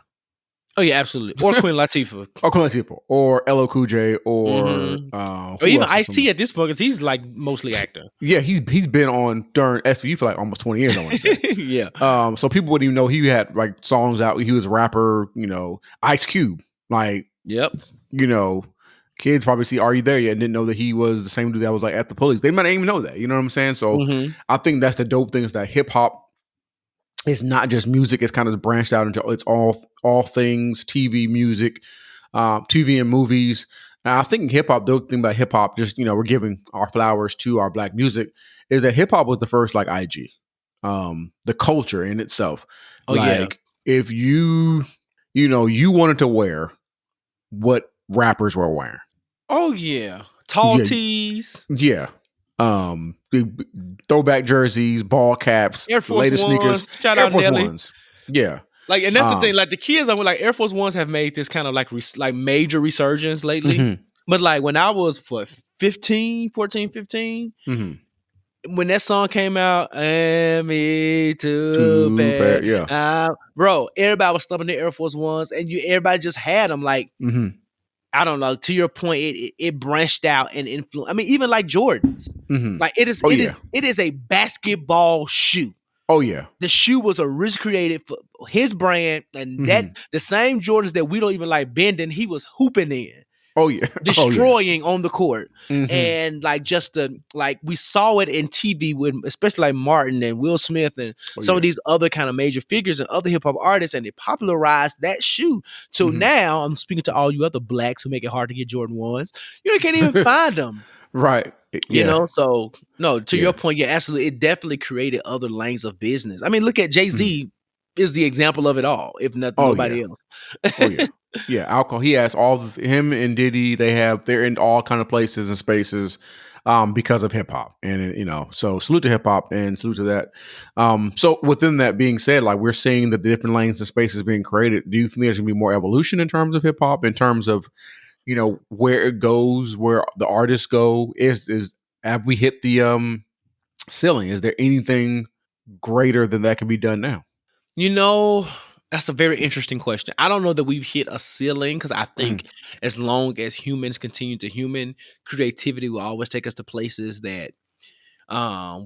Oh yeah, absolutely. Or Queen Latifah. Or Queen Latifah, or LL Cool J, or Hmm. Or who even else? Ice-T at this point, because he's like mostly actor. Yeah, he's been on during SVU for like almost 20 years, I want to say. Yeah. So people wouldn't even know he had like songs out. He was a rapper, Ice Cube. Like, Yep. kids probably see Are You There Yet and didn't know that he was the same dude that was like at the police. They might not even know that. You know what I'm saying? So Hmm. I think that's the dope thing is that hip hop is not just music. It's kind of branched out into it's all things TV, music, TV and movies. And I think hip hop, the thing about hip hop, just we're giving our flowers to our black music, is that hip hop was the first like IG, the culture in itself. Oh yeah. Like if you wanted to wear what rappers were wearing. Oh yeah. Tall Yeah. tees, Yeah. The throwback jerseys, ball caps, Air the Force latest Ones. sneakers, Shout Air out Force Nelly. Ones. Yeah. Like, and that's the thing. Like the kids, I mean, like Air Force Ones have made this kind of like like major resurgence lately. Mhm. But like when I was 15, when that song came out, and me too bad, Yeah. bro, everybody was stumping the Air Force Ones, and everybody just had them. Like, Mhm. I don't know. To your point, it branched out and influenced. I mean, even like Jordans, Mhm. like it Oh, yeah. is a basketball shoe. Oh yeah. The shoe was originally created for his brand, and that the same Jordans that we don't even like bending, he was hooping in, Oh yeah. destroying on the court. Mhm. And like just we saw it in TV with especially like Martin and Will Smith and some of these other kind of major figures and other hip hop artists, and they popularized that shoe. So now I'm speaking to all you other blacks who make it hard to get Jordan 1s. You can't even find them. Right. Yeah. So no, to Yeah. your point, yeah, absolutely. It definitely created other lanes of business. I mean, look at Jay-Z is the example of it all, if not nobody else. Oh yeah. Yeah. Alcohol. He has him and Diddy, they're in all kind of places and spaces because of hip hop. And so salute to hip hop and salute to that. So within that being said, like we're seeing the different lanes and spaces being created. Do you think there's gonna be more evolution in terms of hip hop, in terms of where it goes, where the artists go? Is have we hit the ceiling? Is there anything greater than that can be done now? That's a very interesting question. I don't know that we've hit a ceiling, because I think as long as humans continue to human, creativity will always take us to places that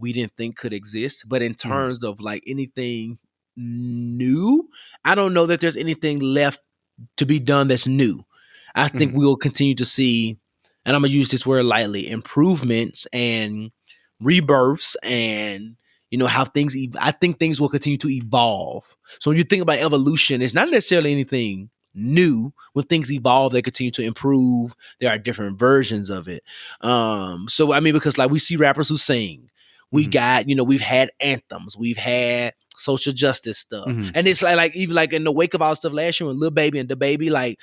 we didn't think could exist. But in terms of like anything new, I don't know that there's anything left to be done that's new. I think we will continue to see, and I'm gonna use this word lightly, improvements and rebirths, and how things. I think things will continue to evolve. So when you think about evolution, it's not necessarily anything new. When things evolve, they continue to improve. There are different versions of it. So I mean, because like we see rappers who sing, we got we've had anthems, we've had social justice stuff, and it's like even like in the wake of all stuff last year when Lil Baby and the Baby, like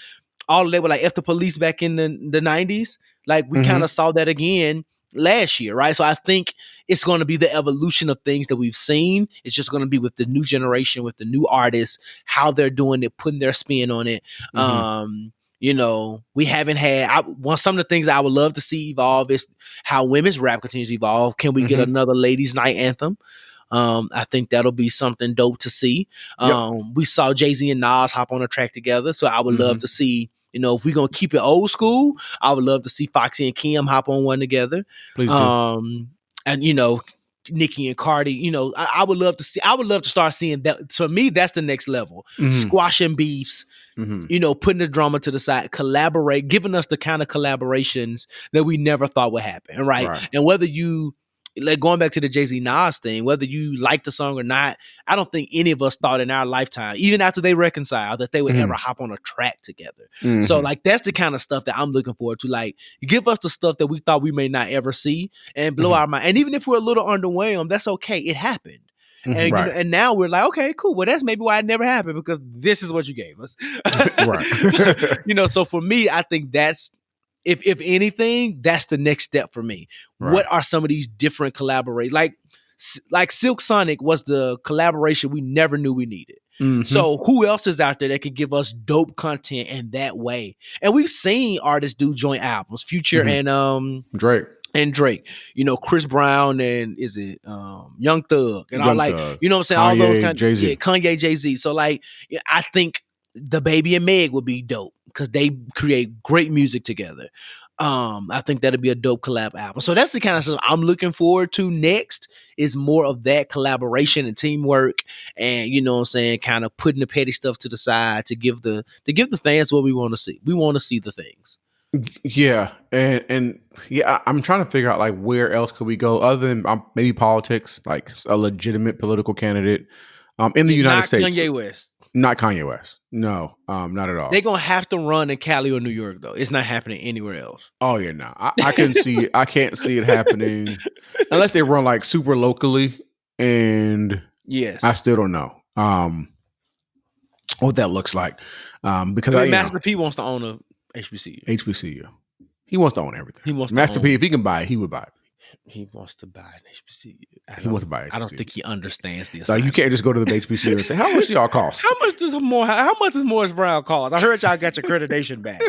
all they were like F the police back in the 90s. Like we kind of saw that again last year, right? So I think it's going to be the evolution of things that we've seen. It's just going to be with the new generation, with the new artists, how they're doing it, putting their spin on it. We haven't had some of the things I would love to see evolve is how women's rap continues to evolve. Can we get another ladies' night anthem? I think that'll be something dope to see. We saw Jay-Z and Nas hop on a track together, so I would love to see, if we're gonna keep it old school, I would love to see Foxy and Kim hop on one together. Please do. And Nicki and Cardi. You know, I would love to see. I would love to start seeing that. To me, that's the next level. Squashing beefs. You know, putting the drama to the side, collaborate, giving us the kind of collaborations that we never thought would happen, right? And whether you, like going back to the Jay-Z Nas thing, whether you like the song or not, I don't think any of us thought in our lifetime, even after they reconciled, that they would ever hop on a track together. So like that's the kind of stuff that I'm looking forward to. Like, give us the stuff that we thought we may not ever see and blow our mind. And even if we're a little underwhelmed, that's okay. It happened. And you know, and now we're like, okay, cool. Well, that's maybe why it never happened, because this is what you gave us. You know, so for me, I think that's, if anything, that's the next step for me. What are some of these different collaborations? Like Silk Sonic was the collaboration we never knew we needed. So who else is out there that could give us dope content in that way? And we've seen artists do joint albums, Future and Drake, you know, Chris Brown and is it Young Thug and all, like, you know what I'm saying, all those kind of Kanye, Jay-Z. So like, I think the Baby and Meg would be dope because they create great music together. I think that'd be a dope collab album. So that's the kind of stuff I'm looking forward to next, is more of that collaboration and teamwork, and you know what I'm saying, kind of putting the petty stuff to the side to give the fans what we want to see. We want to see the things. Yeah, and yeah, I'm trying to figure out like where else could we go other than maybe politics, like a legitimate political candidate in the United States. Kanye West. Not Kanye West. No, not at all. They're gonna have to run in Cali or New York though. It's not happening anywhere else. Oh yeah, no, I can see. I can't see it happening unless they run like super locally, and I still don't know what that looks like. Because Master P wants to own a HBCU. HBCU. He wants to own everything. He wants Master P. If he can buy it, he would buy it. He wants to buy an HBCU. He wants to buy it. I don't think he understands the assignment. Like, you can't just go to the HBCU and say, "How much do y'all cost? How much does Morris Brown cost? I heard y'all got your accreditation back."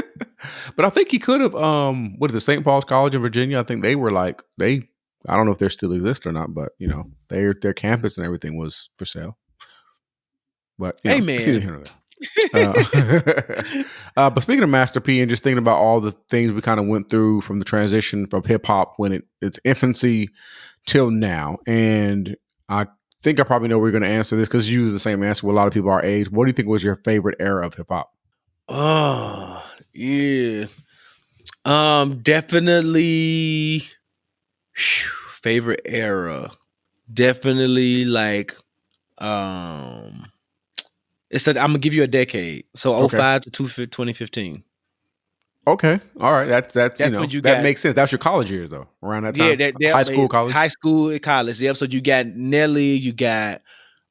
But I think he could have. What is it, St. Paul's College in Virginia? I think they were like I don't know if they still exist or not, but you know, their campus and everything was for sale. But you know, man. But speaking of Master P and just thinking about all the things we kind of went through from the transition from hip hop when its infancy till now, and I think I probably know we're going to answer this because you use the same answer with a lot of people our age. What do you think was your favorite era of hip hop? Oh yeah, definitely favorite era. Definitely like It's that I'm gonna give you a decade. So 05 to 2015. Okay. All right. That's you know, that makes sense. That's your college years though. Around that time. Yeah, high school, college. High school, college. Yep. So you got Nelly, you got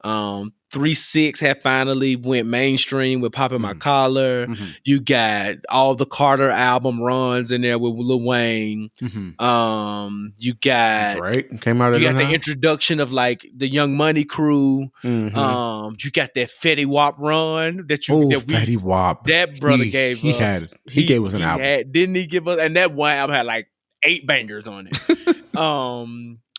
3-6 had finally went mainstream with Poppin' My Collar. You got all the Carter album runs in there with Lil Wayne. You got Drake came out. You got the introduction of like the Young Money crew. You got that Fetty Wap run Fetty Wap. That brother gave us. He gave us an album. Didn't he give us? And that one album had like 8 bangers on it.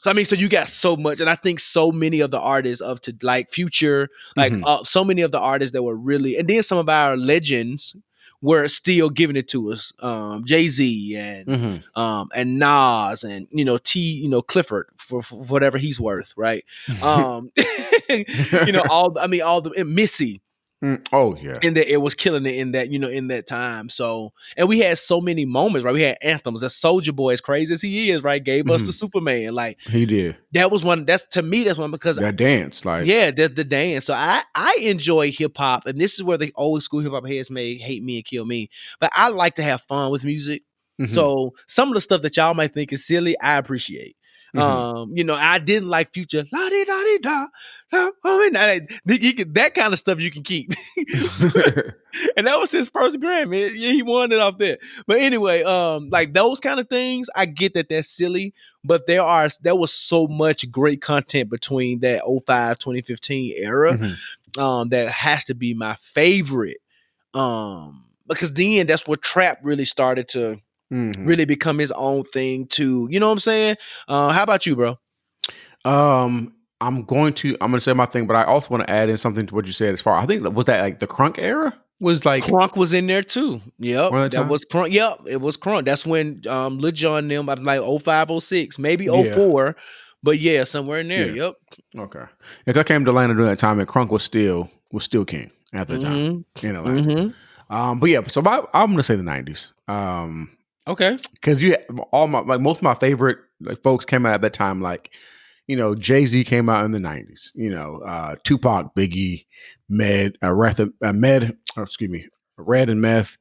So I mean, so you got so much, and I think so many of the artists like Future, like so many of the artists that were really, and then some of our legends were still giving it to us. Jay-Z and Nas and Clifford for whatever he's worth, right? All the Missy. Oh yeah, and that it was killing it in that time. So, and we had so many moments, right? We had anthems. That Soulja Boy, as crazy as he is, right, gave us the Superman. Like he did. That was one. That's to me. That's one because that dance, like the dance. So I enjoy hip hop, and this is where the old school hip hop heads may hate me and kill me. But I like to have fun with music. So some of the stuff that y'all might think is silly, I appreciate. I didn't like Future. La-di-da-di-da, that kind of stuff you can keep. And that was his first Grammy. He won it off there. But anyway, like those kind of things, I get that that's silly, but there was so much great content between that 05, 2015 era that has to be my favorite. Because then that's where trap really started to really become his own thing too. You know what I'm saying? How about you, bro? I'm going to say my thing, but I also want to add in something to what you said as far. I think was that like the Crunk era was like Crunk was in there too. Yep. That was Crunk. Yep. It was Crunk. That's when Lil Jon and them, I'm like 05, 06, maybe 04. But yeah, somewhere in there. Yeah. Yep. Okay. If I came to Atlanta during that time, and Crunk was still king at the time Mm-hmm. in Atlanta. Mm-hmm. But yeah, so I'm gonna say the '90s. Okay. Because most of my favorite folks came out at that time. Like, Jay-Z came out in the '90s. Tupac, Biggie, Med, Red and Meth.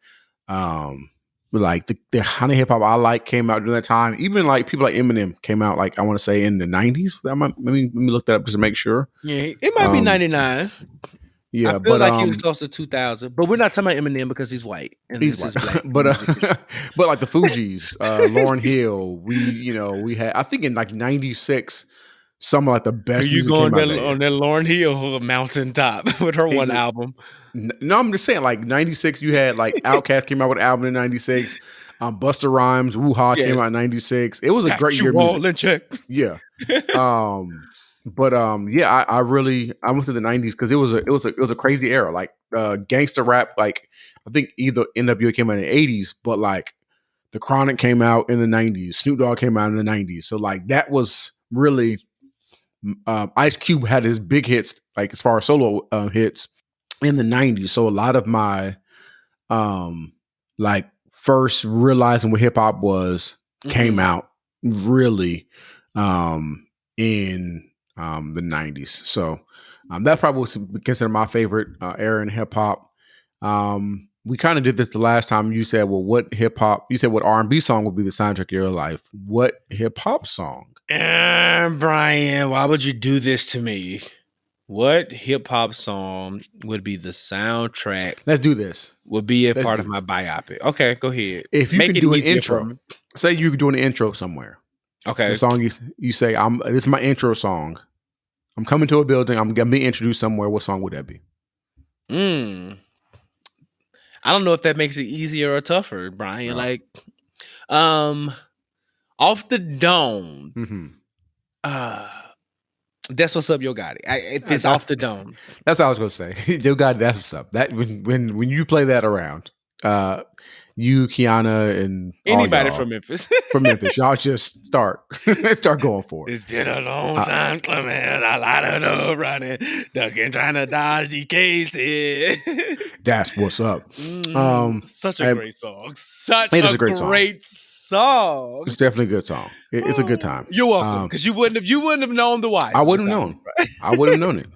Like the kind of hip hop I like came out during that time. Even like people like Eminem came out, like, I want to say in the '90s. Let me look that up just to make sure. Yeah, it might be 99. I Yeah, feel but like he was close to 2000, but we're not talking about Eminem because he's white and he's this is black but musicians. but like the Fugees, Lauryn Hill, we had, I think in like '96, some of like the best You music go came on out that year. that Lauryn Hill mountaintop with her one album. No, I'm just saying, like '96, you had like Outkast came out with an album in '96. Busta Rhymes, Woo Ha came out in '96. It was a great year of music. All in check. Yeah. Yeah, I went to the '90s because it was a crazy era. Like gangster rap, like I think either NWA came out in the '80s, but like The Chronic came out in the '90s, Snoop Dogg came out in the '90s. So like that was really Ice Cube had his big hits, like as far as solo hits, in the '90s. So a lot of my like first realizing what hip hop was came out really in the '90s. So that's probably what's considered my favorite era in hip hop. We kind of did this the last time. You said, well, what hip hop? You said what R&B song would be the soundtrack of your life? What hip hop song? Brian, why would you do this to me? What hip hop song would be the soundtrack? Let's do this. Would be a part of my biopic. Okay, go ahead. If you could do an intro, say you're doing an intro somewhere. Okay. The song you say, this is my intro song. I'm coming to a building. I'm gonna be introduced somewhere. What song would that be? I don't know if that makes it easier or tougher, Brian. Like, Off the Dome. Mm-hmm. That's what's up, Yo Gotti. If it's Off the Dome, that's what I was gonna say. Yo Gotti, that's what's up. That when you play that around, you, Kiana, and anybody from Memphis, y'all just start going for it. It's been a long time coming. A lot of the running, ducking, trying to dodge the cases. That's what's up. Such a great song. It is a great song. It's definitely a good song. It's a good time. You're welcome, because you wouldn't have known the why. I wouldn't have known. I would have known it.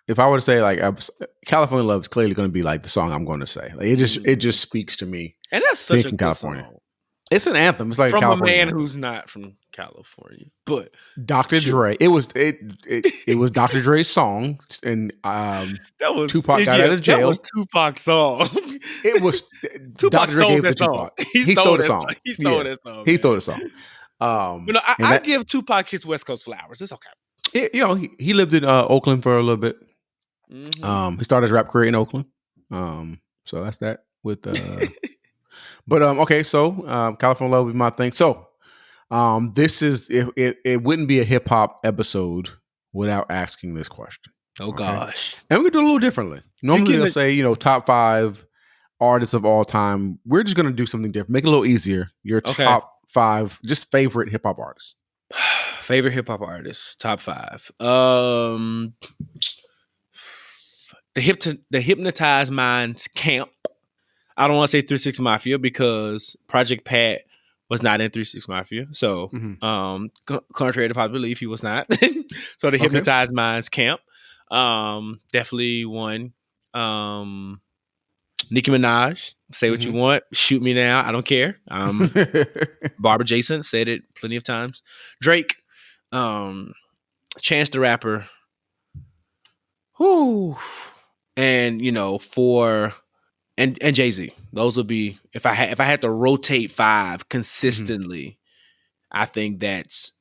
If I were to say, like, California Love is clearly going to be like the song I'm going to say. Like, it just speaks to me. And that's such a good California song. It's an anthem. It's like from a man anthem. who's not from California, but Dr. Dre. It was Dr. Dre's song, and that was Tupac got out of jail. That was Tupac's song. It was Tupac Dr. Dre stole gave that song. Tupac. He stole the song. He stole that song. He stole the song. I give Tupac his West Coast flowers. It's okay. He lived in Oakland for a little bit. Mm-hmm. He started his rap career in Oakland. So that's that with but okay, so California Love would be my thing. So this is it wouldn't be a hip hop episode without asking this question. Oh gosh. And we could do it a little differently. Normally they'll say, top 5 artists of all time. We're just gonna do something different. Make it a little easier. Your top 5 just favorite hip hop artists. Favorite hip hop artists, top 5. The Hypnotized Minds Camp. I don't want to say 3 6 Mafia because Project Pat was not in 3 6 Mafia. So, contrary to popular belief, he was not. So the Hypnotized Minds Camp, definitely one. Nicki Minaj, say what you want, shoot me now, I don't care. Barbara Jason said it plenty of times. Drake, Chance the Rapper, and and Jay-Z. Those would be if I had to rotate 5 consistently. I think that's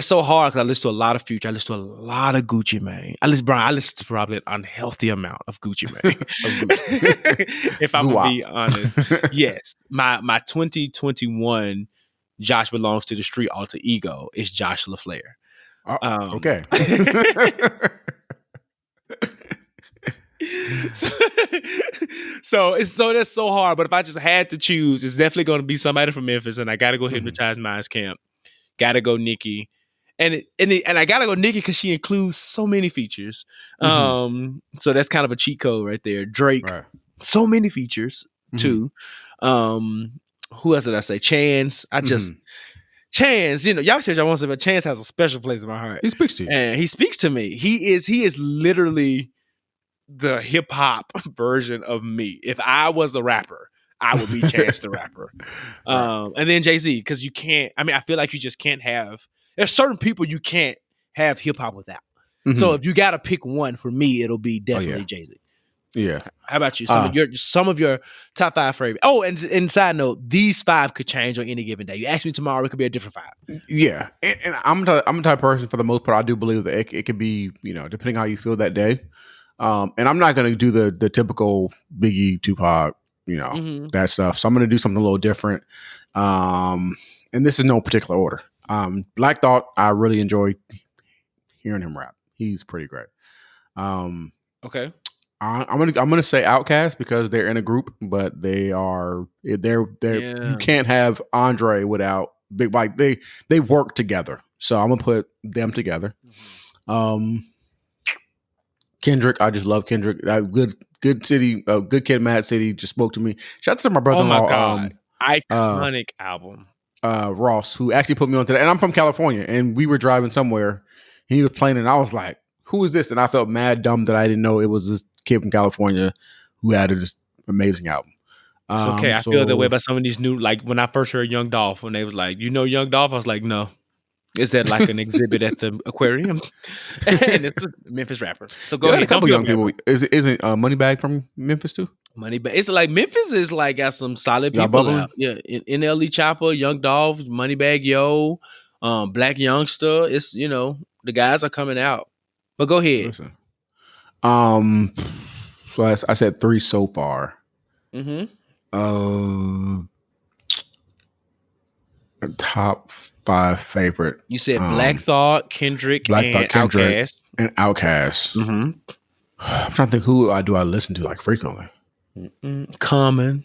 so hard because I listen to a lot of Future. I listen to a lot of Gucci Mane. I listen to probably an unhealthy amount of Gucci Mane. If I'm gonna be honest, yes. My 2021 Josh Belongs to the Street alter ego is Josh LaFleur. Okay. So that's so hard. But if I just had to choose, it's definitely going to be somebody from Memphis, and I got to go Hypnotized Minds Camp Gotta go Nicki. And I gotta go Nicki because she includes so many features. So that's kind of a cheat code right there. Drake, Right. so many features too. Who else did I say? Chance. Chance, y'all said y'all want to say, but Chance has a special place in my heart. He speaks to you. And he speaks to me. He is literally the hip hop version of me. If I was a rapper, I would be Chance the Rapper. And then Jay-Z, because you can't, I feel like you just can't have, there's certain people you can't have hip hop without. So if you got to pick one, for me, it'll be definitely Jay-Z. Yeah. How about you? Some of your top 5 favorite. Oh, and side note, these 5 could change on any given day. You ask me tomorrow, it could be a different 5. Yeah, and I'm the type of person, for the most part, I do believe that it could be, depending how you feel that day. And I'm not going to do the typical Biggie, Tupac, that stuff. So I'm going to do something a little different. And this is no particular order. Black Thought, I really enjoy hearing him rap. He's pretty great. Okay. I'm gonna say Outkast because they're in a group, but they're you can't have Andre without Big Mike. They work together, so I'm gonna put them together. Kendrick, I just love Kendrick. Good city, Good Kid, Mad City just spoke to me. Shout out to my brother-in-law. Oh my God. Iconic album. Ross, who actually put me on to that, and I'm from California, and we were driving somewhere, and he was playing, and I was like, "Who is this?" And I felt mad dumb that I didn't know it was this kid from California who had this amazing album. It's okay. I feel that way about some of these new, like when I first heard Young Dolph, when they was like, Young Dolph, I was like, no. Is that like an exhibit at the aquarium? And it's a Memphis rapper. So go ahead. A couple young people. Isn't Moneybagg from Memphis too? Moneybagg. It's like Memphis is like got some solid people out. Yeah, NLE Chopper, Young Dolph, Moneybagg Yo, Black Youngster. It's the guys are coming out. But go ahead. Listen. So I said 3 so far. Top 5 favorite. You said Black Thought, Kendrick, Outkast. And Outkast. I'm trying to think who do I listen to like frequently. Common.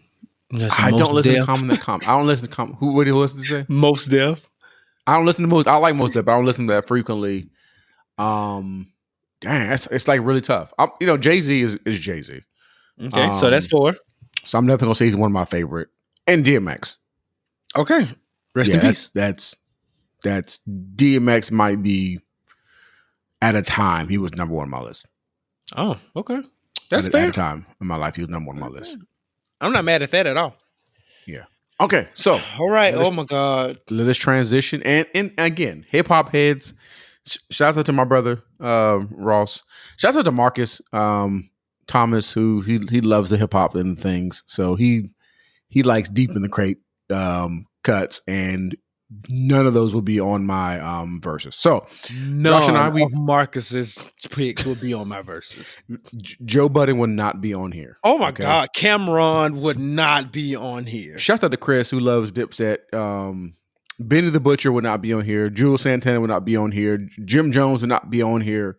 I don't listen to Common. I don't listen to Common. What was to say? Most Def. I don't listen to most. I like Most Def, but I don't listen to that frequently. Dang, it's like really tough. Jay-Z is Jay-Z. Okay, so that's 4. So I'm definitely gonna say he's one of my favorite. And DMX. Okay. Rest in peace. That's DMX might be, at a time, he was number 1 on my list. Oh, okay. That's fair. At a time in my life, he was number 1 on my list. I'm not mad at that at all. Yeah. Okay, so all right. Oh my God. Let us transition. And again, hip hop heads, shouts out to my brother Ross. Shouts out to Marcus Thomas, who he loves the hip hop and things. So he likes Deep in the Crate cuts, and none of those will be on my verses. So Josh and I, Marcus's picks will be on my verses. Joe Budden would not be on here. Oh my God, Cameron would not be on here. Shout out to Chris, who loves Dipset. Benny the Butcher would not be on here. Jules Santana would not be on here. Jim Jones would not be on here.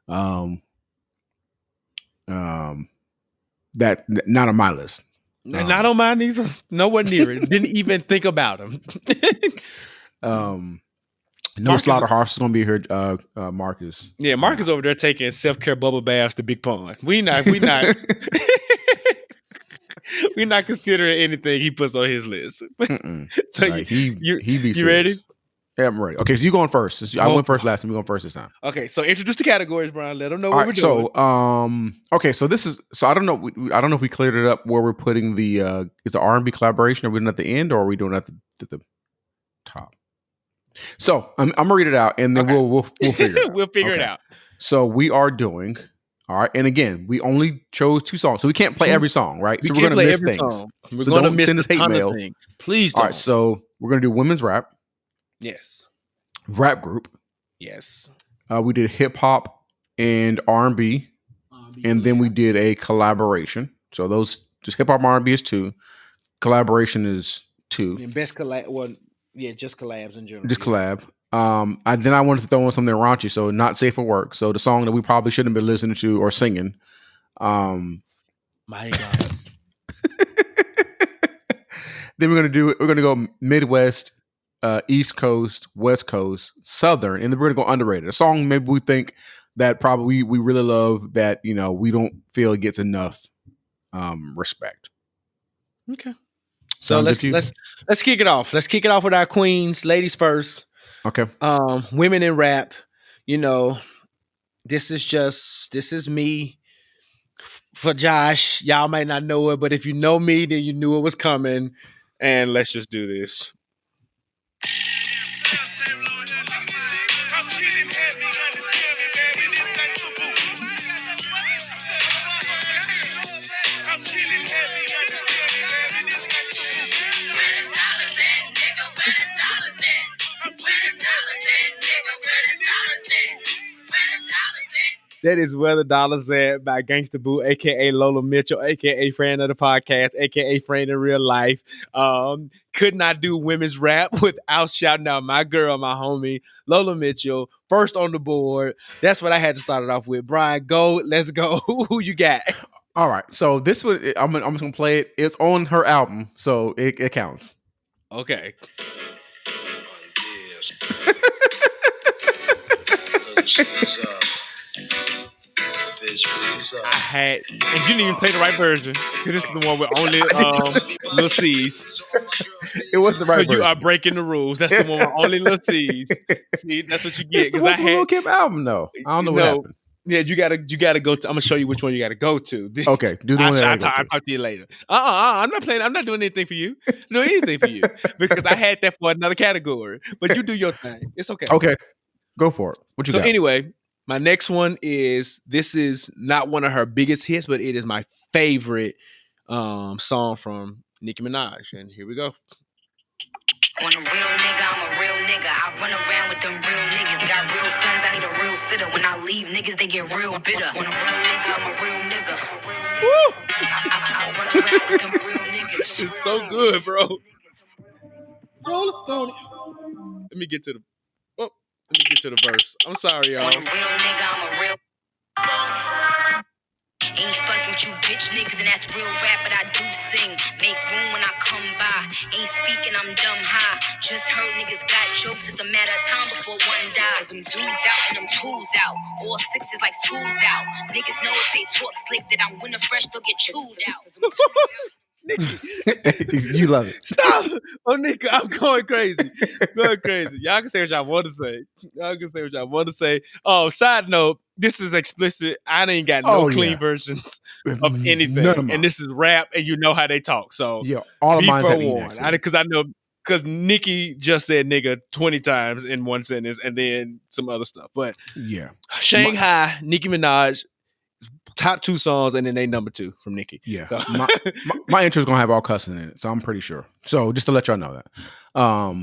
That not on my list. Not on mine either. Nowhere near it. Didn't even think about him. No Slaughterhouse is gonna be here. Marcus. Yeah, Marcus over there taking self-care bubble baths to Big Pond. We not we're not considering anything he puts on his list. So like he be you ready? Yeah, I'm ready. Okay, so you going first. I went first last time. We going first this time. Okay, so introduce the categories, Brian. Let them know what we're doing. So, okay, so this is. So I don't know. I don't know if we cleared it up where we're putting the. Is it R&B collaboration? Are we doing it at the end, or are we doing it at the top? So I'm gonna read it out, and then we'll figure it out. We'll figure it out. So we are doing. All right, and again, we only chose 2 songs, so we can't play every song, right? So we're gonna miss things. Song. We're gonna miss a ton of things. Please don't. All right, so we're gonna do women's rap. Yes. Rap group. Yes. We did hip hop and R&B, and then we did a collaboration. So those just hip hop R&B is 2, collaboration is 2. And best collab. Well, yeah, just collabs in general. Just collab. Then I wanted to throw in something raunchy, so Not Safe for Work. So the song that we probably shouldn't have been listening to or singing. My God. Then we're gonna go Midwest. East Coast, West Coast, Southern, and then we're gonna go underrated. A song maybe we think that probably we really love that we don't feel it gets enough respect. Okay. So Sound good to you? let's kick it off. Let's kick it off with our queens, ladies first. Okay. Women in rap. This is me for Josh. Y'all might not know it, but if you know me, then you knew it was coming. And let's just do this. That is Where the Dollar's At by Gangsta Boo, aka Lola Mitchell, aka friend of the podcast, aka friend in real life. Could not do women's rap without shouting out my girl, my homie, Lola Mitchell, first on the board. That's what I had to start it off with. Brian, go. Let's go. Who you got? All right. So this one, I'm just gonna play it. It's on her album, so it counts. Okay. I had, and you didn't even play the right version. This is the one with only little C's. It was the right version. You are breaking the rules. That's the one with only little C's. See, that's what you get. Because I had Lil Kim album though. I don't know what happened. Yeah, you gotta go to. I'm gonna show you which one you gotta go to. Okay, do the one I'll talk to you later. I'm not playing. I'm not doing anything for you. Doing anything for you because I had that for another category. But you do your thing. It's okay. Okay, go for it. What you got? So anyway, my next one is. This is not one of her biggest hits, but it is my favorite song from Nicki Minaj. And here we go. On a real nigga, I'm a real nigga. I run around with them real niggas. Got real sons, I need a real sitter. When I leave, niggas, they get real bitter. On a real nigga, I'm a real nigga. Woo! I run around with them real niggas. This is so good, bro. Roll up on it. Let me get to the verse. I'm sorry, y'all. On a real nigga, I'm a real. Ain't fucking with you bitch niggas, and that's real rap, but I do sing. Make room when I come by. Ain't speaking, I'm dumb high. Just heard niggas got jokes, it's a matter of time before one dies. Them dudes out and them tools out. All sixes like schools out. Niggas know if they talk slick that I'm winter fresh, they'll get chewed out. Nikki. You love it. Stop! Oh, Nikki, I'm going crazy. Y'all can say what y'all want to say. Oh, side note, this is explicit. I ain't got no clean versions of anything. And this is rap, and you know how they talk. So yeah, all of mine have because I know because Nikki just said nigga 20 times in one sentence, and then some other stuff. But yeah, Shanghai, Nicki Minaj. Top 2 songs, and then they number 2 from Nicki. Yeah, so my intro is gonna have all cussing in it, so I'm pretty sure. So just to let y'all know that. All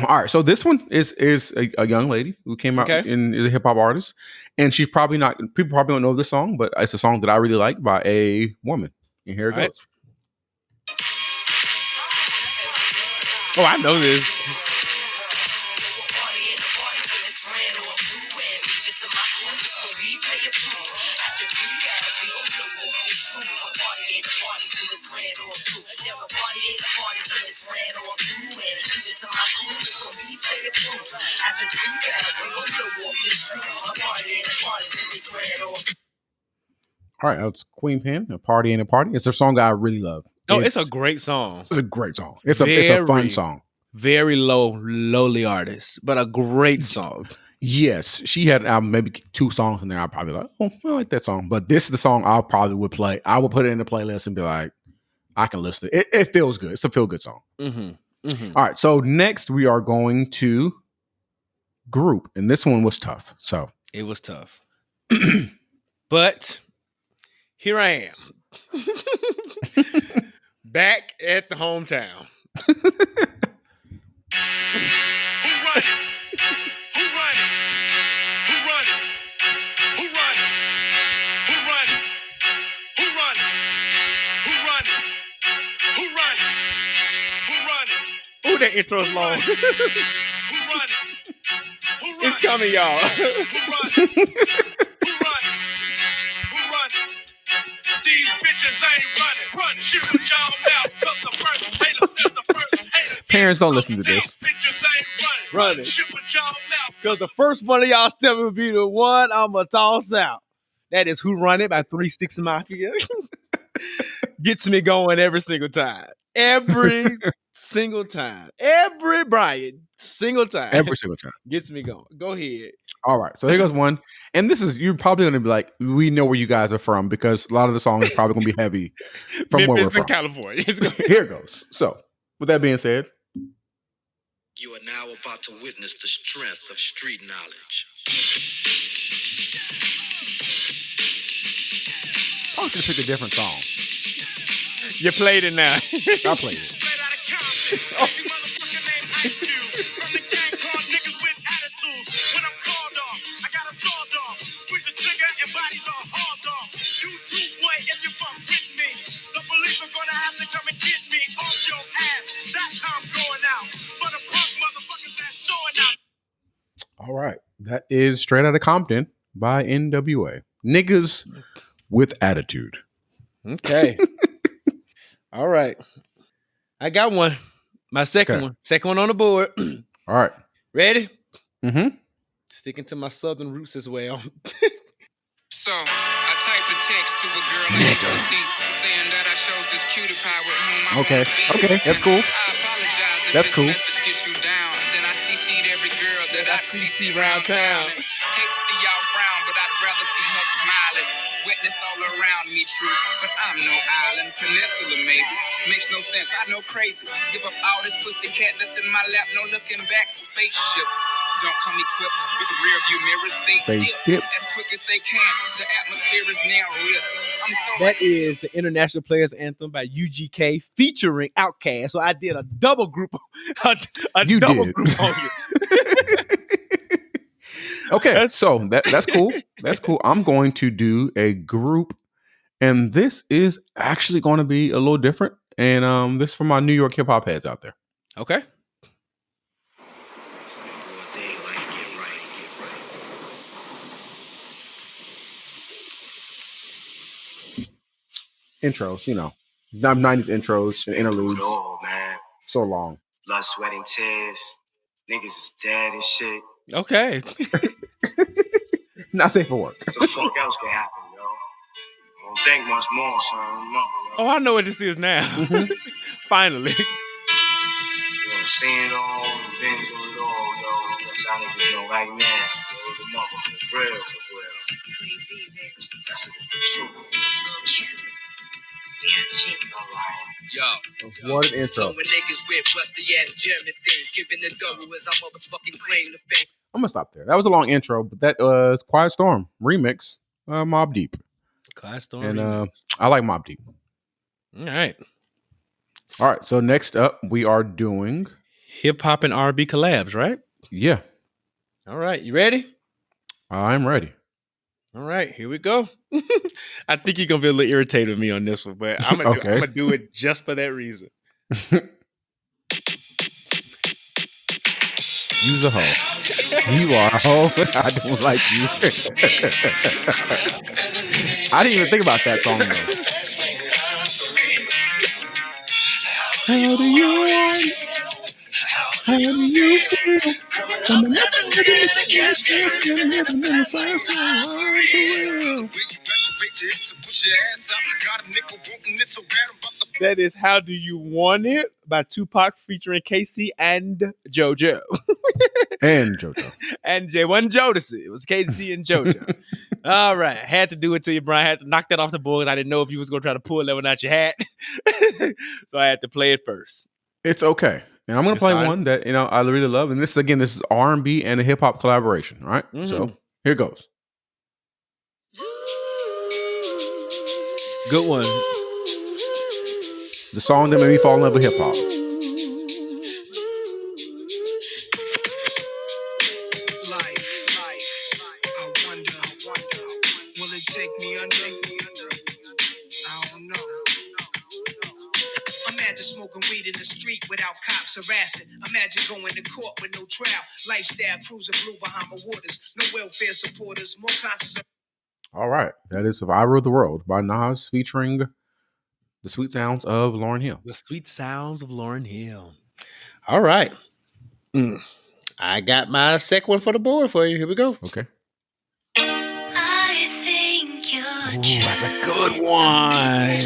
right, so this one is a young lady who came out and is a hip hop artist, and she's probably not. People probably don't know this song, but it's a song that I really like by a woman. And here it goes. Right. Oh, I know this. All right, that's Queen Pen, A Party Ain't a Party. It's a song I really love. Oh, it's a great song. It's a great song. It's a fun song. Very lowly artist, but a great song. Yes, she had maybe 2 songs in there. I'd probably like, oh, I like that song. But this is the song I probably would play. I would put it in the playlist and be like, I can listen to it. It feels good. It's a feel good song. Mm-hmm. Mm-hmm. All right, so next we are going to group, and this one was tough. So it was tough, but here I am, back at the hometown. Who run it? Who run it? Who run it? Who run it? Who run it? Who run it? Who run it? Who run it? Who run it? Oh, that intro's long. Who run it? It's coming, y'all. Who run it? Who run it? Who run it? These bitches ain't running. Shoot y'all out, cause the first haters is the first hater. parents don't listen to this. Run it. Because the first one of y'all stepping will be the one I'm going to toss out. That is Who Run It by 3 Sticks Mafia. Gets me going every single time. Every single time. Every Brian, single time. Every single time. Gets me going. Go ahead. All right. So here goes one. And this is, you're probably going to be like, we know where you guys are from because a lot of the songs are probably going to be heavy from where we're Memphis from. and California. Here it goes. So with that being said, You are now about to witness the strength of street knowledge. I was going to pick a different song. You played it now. I played it. Straight out of Compton. You motherfucker named Ice Cube. From the gang called niggas with attitudes. When I'm called off, I got a sawed off. Squeeze the trigger and bodies are hauled off. You too, boy, if you fuck with me. The police are gonna have to come and get me off your ass. That's how I'm going out. For the punk motherfuckers that's showing out. All right. That is Straight Outta Compton by NWA. Niggas with attitude. Okay. All right. I got one. My second Okay. one. Second one on the board. All right. Ready? Mm-hmm. Sticking to my southern roots as well. So, I typed a text to a girl I used to see, saying that I chose this cutie pie with whom I Okay. wanna be. Okay. That's cool. I apologize if That's this cool. message gets you down. Then I CC'd every girl that I CC round round town. town. And hate to see y'all frown, but I'd rather see her smiling. Witness all around me true, but I'm no island. Peninsula maybe, makes no sense, I know crazy. Give up all this pussy cat that's in my lap, no looking back. Spaceships don't come equipped with rear view mirrors. They They dip dip. as quick as they can. The atmosphere is now ripped. I'm so That is the International Players Anthem by UGK featuring Outkast. So I did a double group, You double did. group on you. Okay, so that's cool. That's cool. I'm going to do a group, and this is actually going to be a little different. And this is for my New York hip hop heads out there. Okay. Broad daylight, get right. Intros, you know, 90s intros and interludes. Oh, man. So long. Blood, sweat, and tears. Niggas is dead and shit. Okay. Not safe for work. What the fuck else can happen, yo? I don't think much more, son. No, Oh, I know what this is now. Mhm. Finally. Yeah, seen it all, been through it all, yo. That's how niggas know right now. Yo, the mother for real, for real. That's the truth. Alright. What an intro. When niggas with rusty ass German things, giving the double as I motherfucking claim the fame. I'm gonna stop there. That was a long intro, but that was Quiet Storm remix, Mob Deep, Class Storm. and I like Mob Deep. All right. All right, so next up we are doing Hip hop and R&B collabs, right? yeah. All right. You ready? I'm ready. All right. Here we go. I think you're going to be a little irritated with me on this one, but I'm going Okay. to do it just for that reason. You's a hoe. You are a hoe. I don't like you. I didn't even think about that song though. How do you want it? How do you feel? Coming up and looking at the casket and living in the south world. That is How Do You Want It by Tupac featuring KC and JoJo. And JoJo. And J wasn't Jodeci. It was KC and JoJo. All right. Had to do it to you, Brian. Had to knock that off the board. I didn't know if you was going to try to pull that one out your hat. So I had to play it first. It's okay. And I'm gonna It's play fine. one that I really love. And this is R&B and a hip hop collaboration. All right. Mhm. So here goes. Good one. The song that made me fall in love with hip hop. I wonder, will it take me under? I don't know. Imagine smoking weed in the street without cops harassing. Imagine going to court with no trial. Lifestyle cruising blue Bahama waters. No welfare supporters. More conscious of All right. That is If I Ruled the World by Nas featuring the sweet sounds of Lauryn Hill. The Sweet Sounds of Lauryn Hill. All right. I got my second one for the board for you. Here we go. Okay. I think you're That's a good one.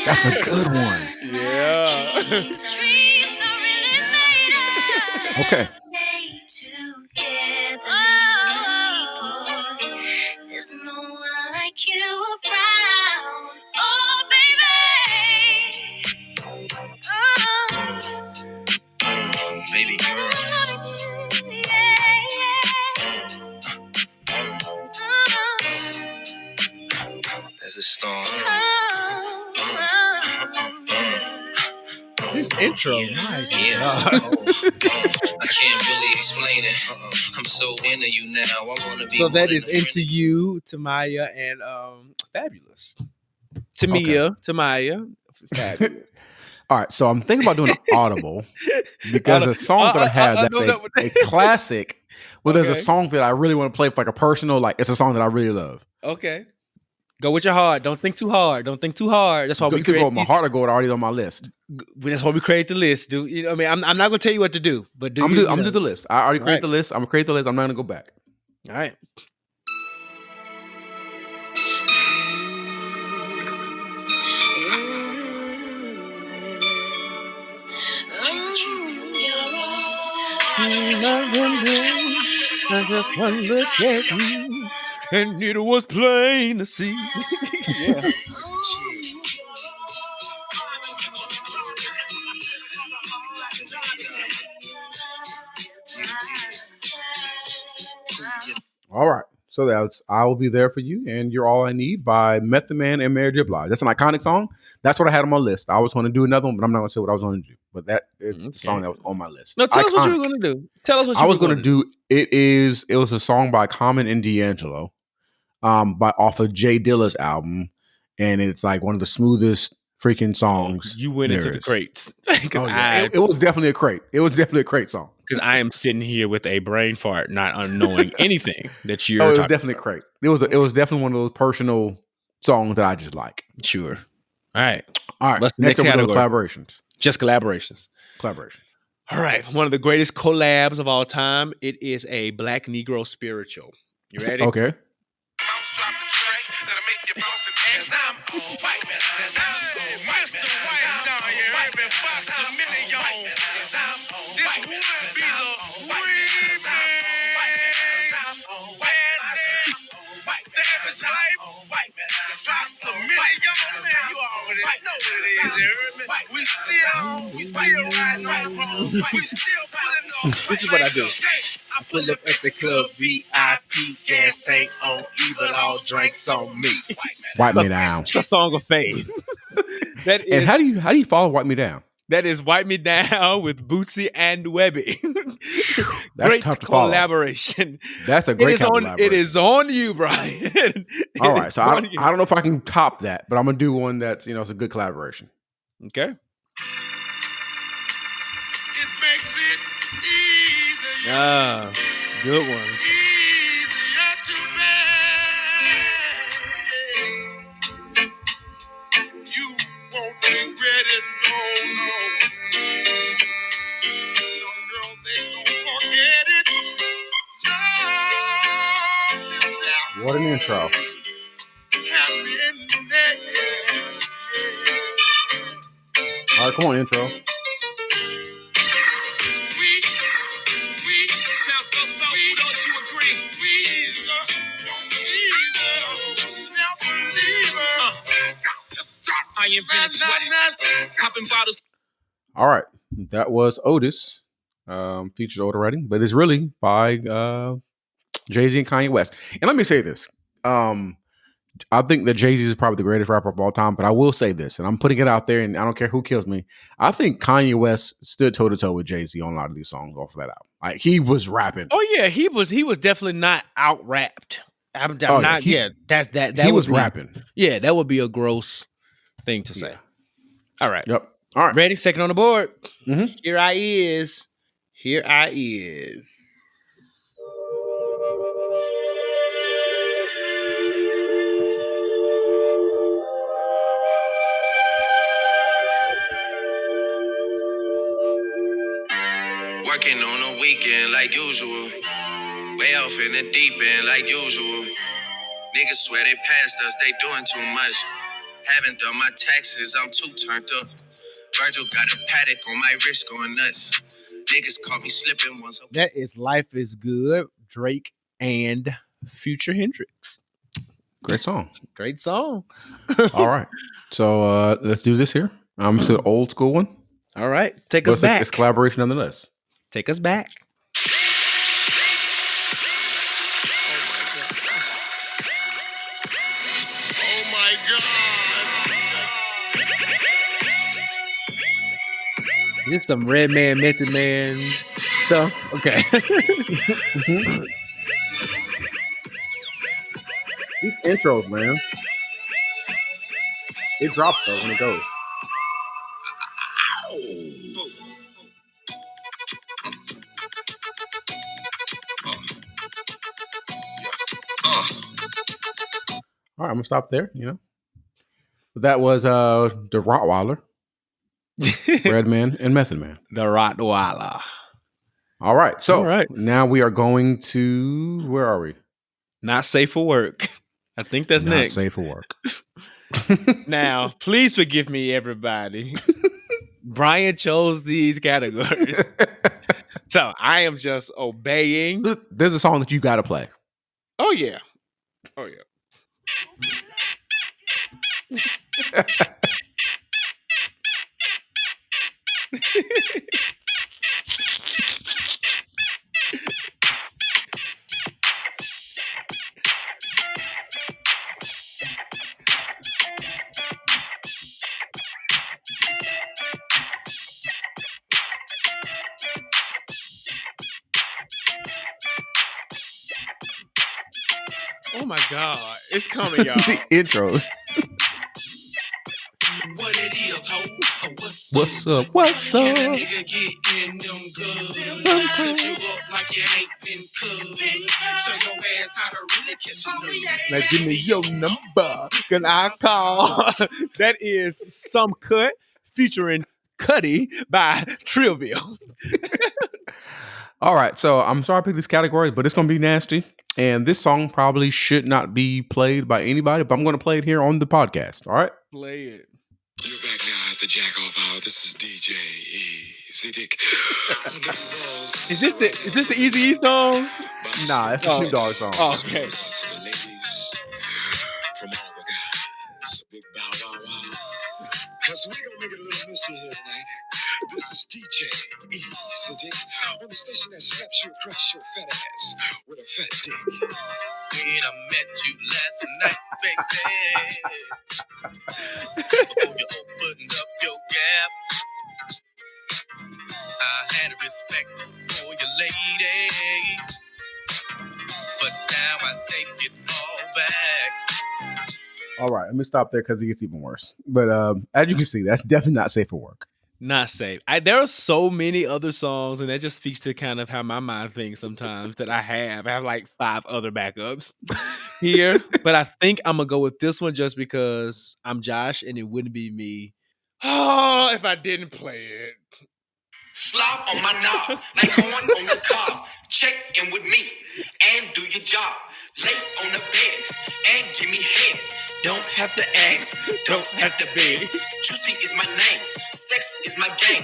That's a good one. Yeah. Dreams are really made of. Okay. Stay together, people. There's no one like you around. Oh, baby. Oh. Baby girl. There's a storm. This intro. Yeah. I can't really explain it. I'm so into you now. I wanna be So that more is than a friend. Into You, Tamaya, and Fabulous. Tamaya, Fabulous. All right. So I'm thinking about doing an audible because the song that I have that's a classic. Well, there's a Okay. song that I really want to play for like a personal, like it's a song that I really love. Okay. Go with your heart. Don't think too hard. That's why You we could go create. with my heart or go with already on my list. That's why we create the list, dude. You know, what I mean, I'm not gonna tell you what to do, but I'm gonna do the list. I already created Right. the list. I'm gonna create the list. I'm not gonna go back. All right. I just one look at you, and it was plain to see. Yeah. All right. So that's I Will Be There For You and You're All I Need by Method Man and Mary J. Blige. That's an iconic song. That's what I had on my list. I was going to do another one, but I'm not going to say what I was going to do. But it's the song that was on my list. No, tell us what you Iconic. were gonna do. Tell us what you I was were going to do. It was a song by Common and D'Angelo, off of Jay Dilla's album, and it's like one of the smoothest freaking songs. You went into there the is. crates Oh, yeah. It was definitely a crate. It was definitely a crate song. because I am sitting here with a brain fart, not knowing anything that you're. Oh, it was talking definitely about. crate. It was definitely one of those personal songs that I just like. Sure. All right. All right. What's the Next next up, we're doing category? collaborations. Just collaborations. Collaboration. All right. One of the greatest collabs of all time. It is a Black Negro spiritual. You ready? Okay. This is what I do. I pull up at the club, VIP, gas tank on E, but all drinks on me. Wipe Me Down. It's a song of fame. That And is how do you follow Wipe Me Down? that is Wipe Me Down with Bootsy and Webby. That's Great tough to follow. collaboration. That's a great collaboration. It is on you, Brian. All right. So I on you. don't know if I can top that, but I'm gonna do one that's it's a good collaboration. Okay. It makes it easier. Ah, good one. Easier to bear. You won't regret it, no. Young girl, they don't forget it. Love is their What an intro. happiness. All right, come on, intro. Sweet. Sounds so soulful, don't you agree? Squeeze, never leave her. I invented sweat. Popping bottles. All right. That was Otis. Featured Otis writing, but it's really by Jay-Z and Kanye West. And let me say this. I think that Jay-Z is probably the greatest rapper of all time, but I will say this, and I'm putting it out there, and I don't care who kills me. I think Kanye West stood toe-to-toe with Jay-Z on a lot of these songs off of that album. Like, he was rapping. Oh yeah, he was definitely not out rapped. I'm Oh, yeah, not. he- Yeah, that's that. That he would was be- rapping. Yeah, that would be a gross thing to say. Yeah. All right. Yep. All right. Ready? Second on the board. Mhm. Here I is. Here I is. Working on a weekend like usual. Way off in the deep end like usual. Niggas swear they passed us, they doing too much. Haven't done my taxes, I'm too turned up. Virgil got a paddock on my wrist going nuts. Niggas caught me slipping once. That is Life is Good, Drake and Future Hendrix. Great song. Great song. All right. So let's do this here. I'm just an old school one. All right. Take us back. It's collaboration nonetheless. Take us back. Oh my God. Is this some Red Man, Method Man stuff? Okay. These intros, man. It drops though when it goes. All right, I'm gonna stop there. That was the Rottweiler, Redman, and Method Man. The Rottweiler. All right, so All right. now we are going to where are we? Not safe for work. I think that's Not next. safe for work. Now, please forgive me, everybody. Brian chose these categories. So I am just obeying. There's a song that you got to play. Oh, yeah. Oh, yeah. Oh my God. It's coming, y'all. The intros. What it is, ho? What's up? What's Can a up? nigga get in them good? Put you up like you ain't been cooked. Show your ass how to really catch a nigga. Now give me your number. Can I call? That is Some Cut featuring Cuddy by Trivial. All right, so I'm sorry I picked this category, but it's going to be nasty. And this song probably should not be played by anybody, but I'm going to play it here on the podcast. All right? Play it. You're back now at the Jack Off Hour. This is DJ Easy Dick. Is this the Easy E song? Nah, it's a Snoop Dogg song. Oh, okay. Ladies, from all the guys, big bow wow wow. Cause we gonna make it a little mystery here tonight. This is DJ Easy Dick on the station that slaps you across your fat ass with a fat dick. When I met you last night, baby, before you opened up your gap, I had respect for your lady, but now I take it all back. All right, let me stop there because it gets even worse. But as you can see, that's definitely not safe for work. Not safe. There are so many other songs, and that just speaks to kind of how my mind thinks sometimes that I have like 5 other backups here. But I think I'm going to go with this one just because I'm Josh, and it wouldn't be me. Oh, if I didn't play it. Slop on my knob, like corn on the cob. Check in with me and do your job. Lay on the bed and give me head. Don't have to ask, don't have to beg. Juicy is my name, sex is my game.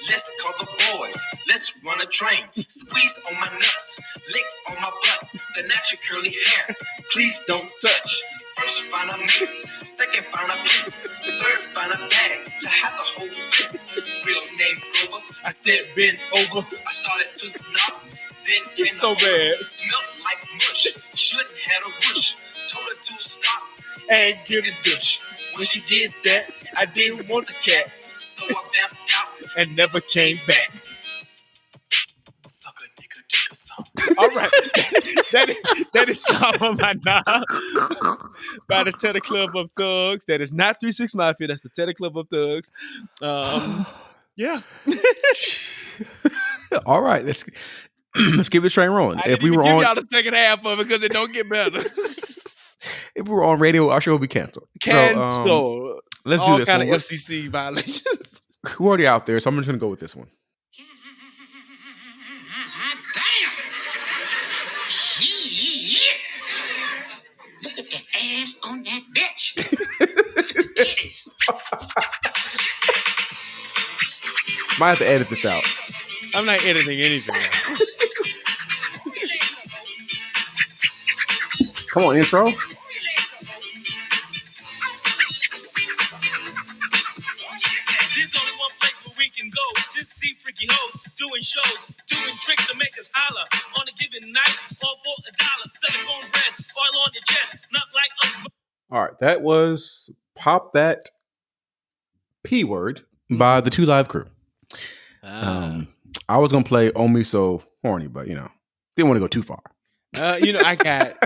Let's call the boys, let's run a train. Squeeze on my nuts, lick on my butt. The natural curly hair, please don't touch. First find a mate, second find a piece, third find a bag to have the whole fist. Real name Grover, I said bend over. I started to knock, then came So the bad. Smelled like mush, shouldn't had a rush. Told her to stop And give it douche. when she did that. I didn't want the cat So I vamped out. and never came back. Suck a nigga dick or something. All right. that is Stop on My Knob by the Teddy Club of Thugs. That is not 3-6 Mafia. That's the Teddy Club of Thugs. Yeah. All right, let's keep the train rolling. I If didn't we even were give on, y'all the second half of it because it don't get better. if we were on radio, our show would be canceled. Cancel. So, let's All do this kind one. of FCC violations. We're already out there, so I'm just gonna go with this one. Shit. Look at the ass on that bitch. Look at the titties. Might have to edit this out. I'm not editing anything. Come on, intro. There's only one place where we can go. Just see freaky hoes doing shows, doing tricks to make us holler. On a given night, all for $1. Silicone breast, oil on your chest, not like us. All right, that was Pop That P Word by the 2 Live Crew. I was going to play Oh Me So Horny, but, didn't want to go too far. I got,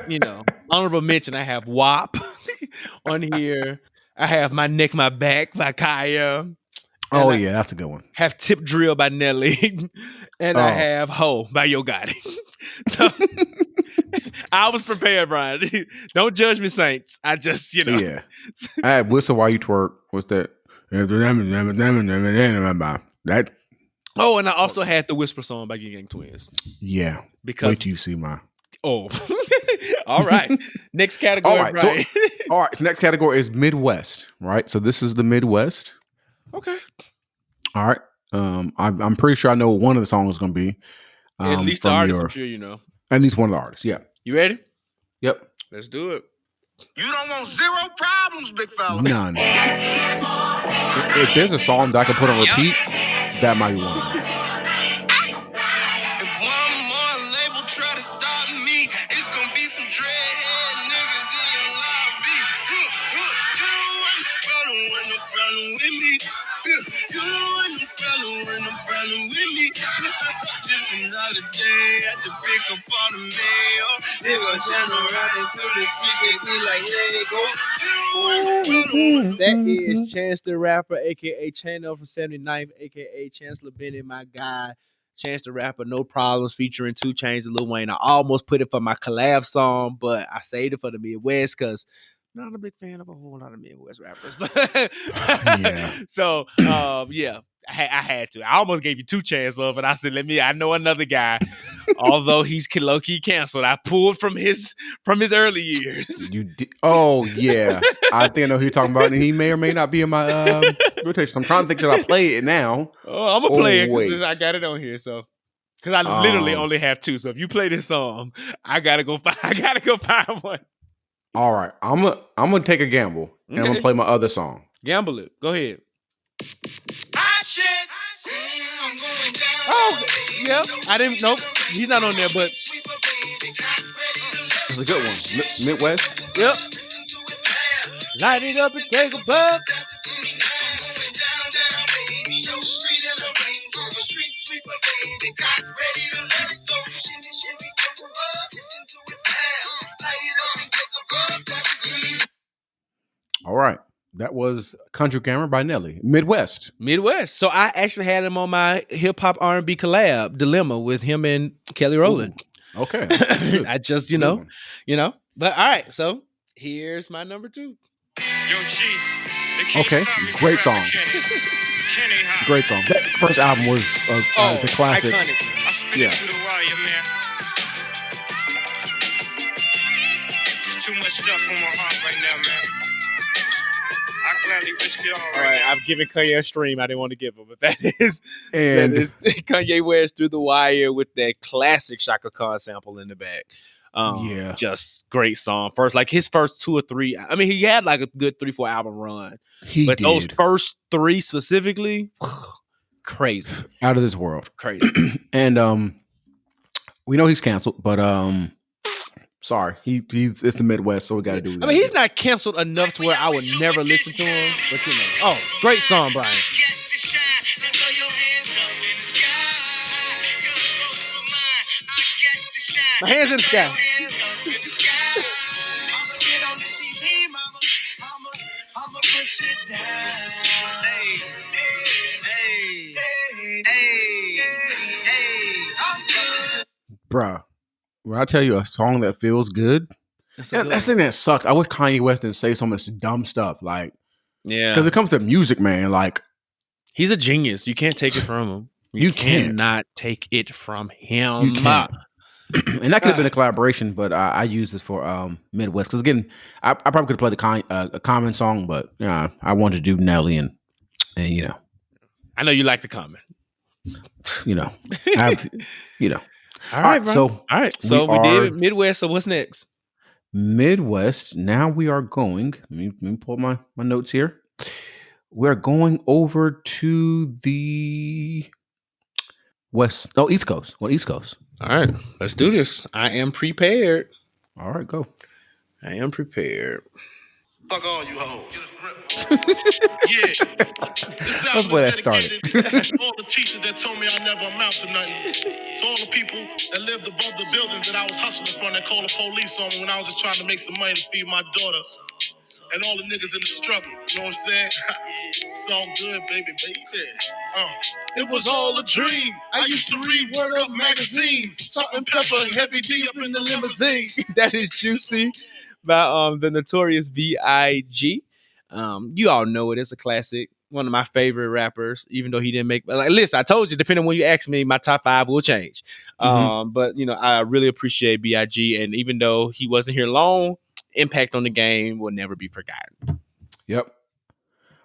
honorable mention. I have WAP on here. I have My Neck, My Back by Kaya. Oh, yeah, that's a good one. Have Tip Drill by Nelly. And I have Ho by Yo Gotti. So I was prepared, Brian. Don't judge me, Saints. I just, Yeah. I had Whistle While You Twerk. What's that? That. Oh, and I also had the Whisper song by Gang Gang Twins. Yeah. Because wait till you see my. Oh. All right. Next category, all right. Brian. So next category is Midwest, right? So this is the Midwest. Okay. All right. I'm pretty sure I know what one of the songs is going to be. At least the artist, I'm sure you know. At least one of the artists, yeah. You ready? Yep. Let's do it. You don't want zero problems, big fella. None. If there's a song that I can put on repeat, that might be one of them. If one more label try to stop me, it's gonna be some dreadhead niggas in your lobby. You ain't no problem with me. You ain't no problem with me. Just another day at the pick up on the mail. They gon' channel riding through the street, they be like, hey, go. That is Chance the Rapper, aka Channel from 79th, aka Chancellor Bennett, my guy. Chance the Rapper, No Problems, featuring 2 Chainz and Lil Wayne. I almost put it for my collab song, but I saved it for the Midwest because I'm not a big fan of a whole lot of Midwest rappers. Yeah. So, yeah. I had to. I almost gave you 2 Chainz love, but I said, I know another guy. Although he's low-key canceled, I pulled from his early years. You did? Oh, yeah. I think I know who you're talking about, and he may or may not be in my rotation. I'm trying to think, should I play it now? Oh, I'm going to play it wait. because I got it on here. So, because I literally only have 2. So if you play this song, I got to go find one. All right. I'm gonna take a gamble, and I'm going to play my other song. Gamble it. Go ahead. Oh, yeah. I didn't. Nope. He's not on there, but It's a good one. Midwest. yep. Light it up and take a puff. All right. That was Country Grammar by Nelly. Midwest. So I actually had him on my hip hop R&B collab Dilemma with him and Kelly Rowland. Ooh, okay. I just, you know. But all right. So here's my number 2. Yo, G, they can't Okay. stop me Great forever, song. Kenny High. Great song. That first album was it's a classic. Iconic. I spit Yeah. it to the wire, man. There's too much stuff on my heart right now, man. I gladly risk it all All right right, now. I've given Kanye a stream. I didn't want to give him, but that is And Kanye West Through the Wire with that classic Shaka Khan sample in the back. Yeah. Just great song. His first 2 or 3. I mean, he had like a good 3-4 album run, he but did. those first 3 specifically, crazy, Out of this world. crazy. And we know he's canceled, but sorry. It's the Midwest, so we gotta do I mean, he's not canceled enough to where I would never listen to him, but oh, great song, Brian. My hands in the sky. Bruh, when I tell you a song that feels good, that's the thing that sucks. I wish Kanye West didn't say so much dumb stuff, like, Yeah, because it comes to music, man. Like, he's a genius. You can't take it from him. You can't. cannot take it from him. You can't. And that could have been a collaboration, but I used this for Midwest because again, I probably could have played a Common song, but I wanted to do Nelly and I know you like the comment. I've All right, bro. So All right, so we did it Midwest. So what's next? Midwest. Now we are going. Let me pull my notes here. We're going over to the East Coast. Well, East Coast. All right, let's do this. I am prepared. All right, go. I am prepared. Fuck all you hoes. Yeah. This That's album where is that started. dedicated to all the teachers that told me I never amount to nothing. To all the people that lived above the buildings that I was hustling from that called the police on me when I was just trying to make some money to feed my daughter. And all the niggas in the struggle. You know what I'm saying? It's all good, baby. It was all a dream. I used to read Word Up magazine. Salt and pepper and Heavy D up in the limousine. That is Juicy by the Notorious B.I.G. You all know it. It's a classic. One of my favorite rappers, even though he didn't make listen, I told you, depending on when you ask me, my top 5 will change. But I really appreciate B.I.G. And even though he wasn't here long, impact on the game will never be forgotten. Yep.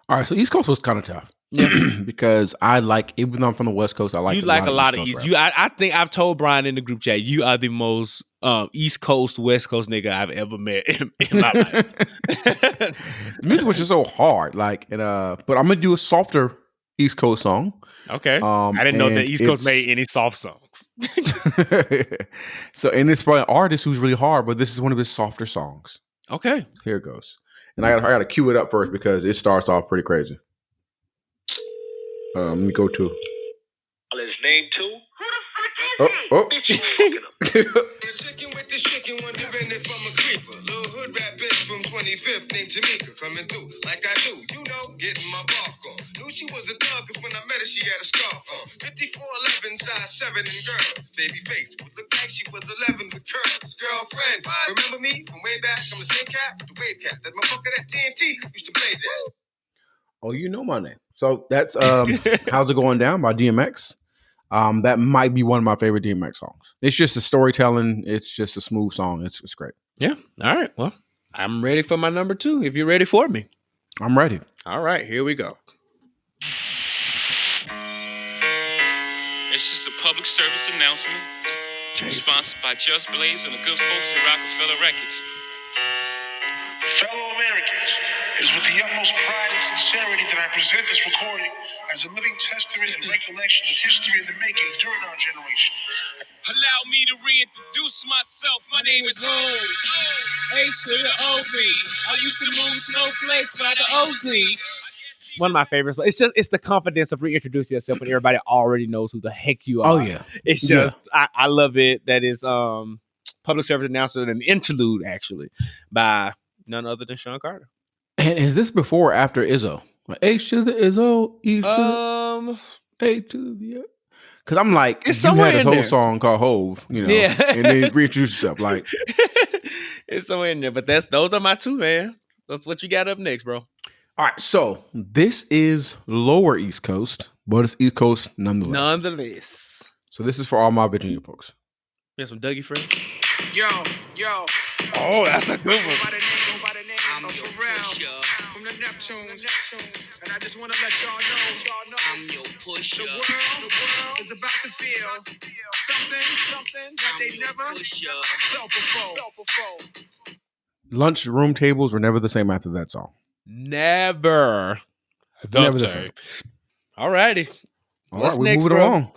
All right, so East Coast was kind of tough. Yeah. Because even though I'm from the West Coast, I like a lot of East. I think I've told Brian in the group chat, you are the most East Coast, West Coast nigga I've ever met in my life. The music was just so hard. But I'm gonna do a softer East Coast song. Okay. I didn't know that East Coast made any soft songs. So, and it's by an artist who's really hard, but this is one of his softer songs. Okay. Here it goes. And I gotta cue it up first because it starts off pretty crazy. Let me go to. His name too? Chicken with the chicken when you're in it from a creeper. Little hood rap bitch from 25th named Jamaica coming through like I do, getting my bark on. Knew she was a thug cause when I met her she had a scarf on. 5411 size 7 and girls. Baby face would look like she was 11 with curls. Girlfriend, remember me from way back? I'm the same cat with the wave cat. That motherfucker that TNT used to play this. Oh, you know my name. So that's How's It Going Down by DMX. That might be one of my favorite DMX songs. It's just the storytelling. It's just a smooth song. It's great. Yeah. All right. Well, I'm ready for my number 2. If you're ready for me. I'm ready. All right. Here we go. It's just a public service announcement. Sponsored by Just Blaze and the good folks at Rockefeller Records. Fellow Americans, it is with the utmost pride and sincerity that I present this recording as a living testament and recollection of history in the making during our generation. Allow me to reintroduce myself. My name is Ho. H to the O-V. I used to move snowflakes by the O-Z. One of my favorites. It's the confidence of reintroducing yourself when everybody already knows who the heck you are. Oh yeah. It's just I love it. That is public service announcement and an interlude actually by none other than Sean Carter. And is this before or after Izzo? Like, H to the Izzo, E to the A to the. Because I'm like, it's you somewhere had this in whole there. song called Hove, Yeah. and then reintroduce yourself. Like, it's somewhere in there. But those are my 2, man. That's what you got up next, bro. all right, so this is lower East Coast, but it's East Coast nonetheless. Nonetheless. So this is for all my Virginia folks. We have some Dougie friends. Yo. Oh, that's a good one. I'm your pusher from the Neptunes, and I just want to let y'all know I'm your pusher. the world is about to feel something that they never felt before. Lunch room tables were never the same after that song. Never the same. All righty. All What's right, we're next, moving bro? along.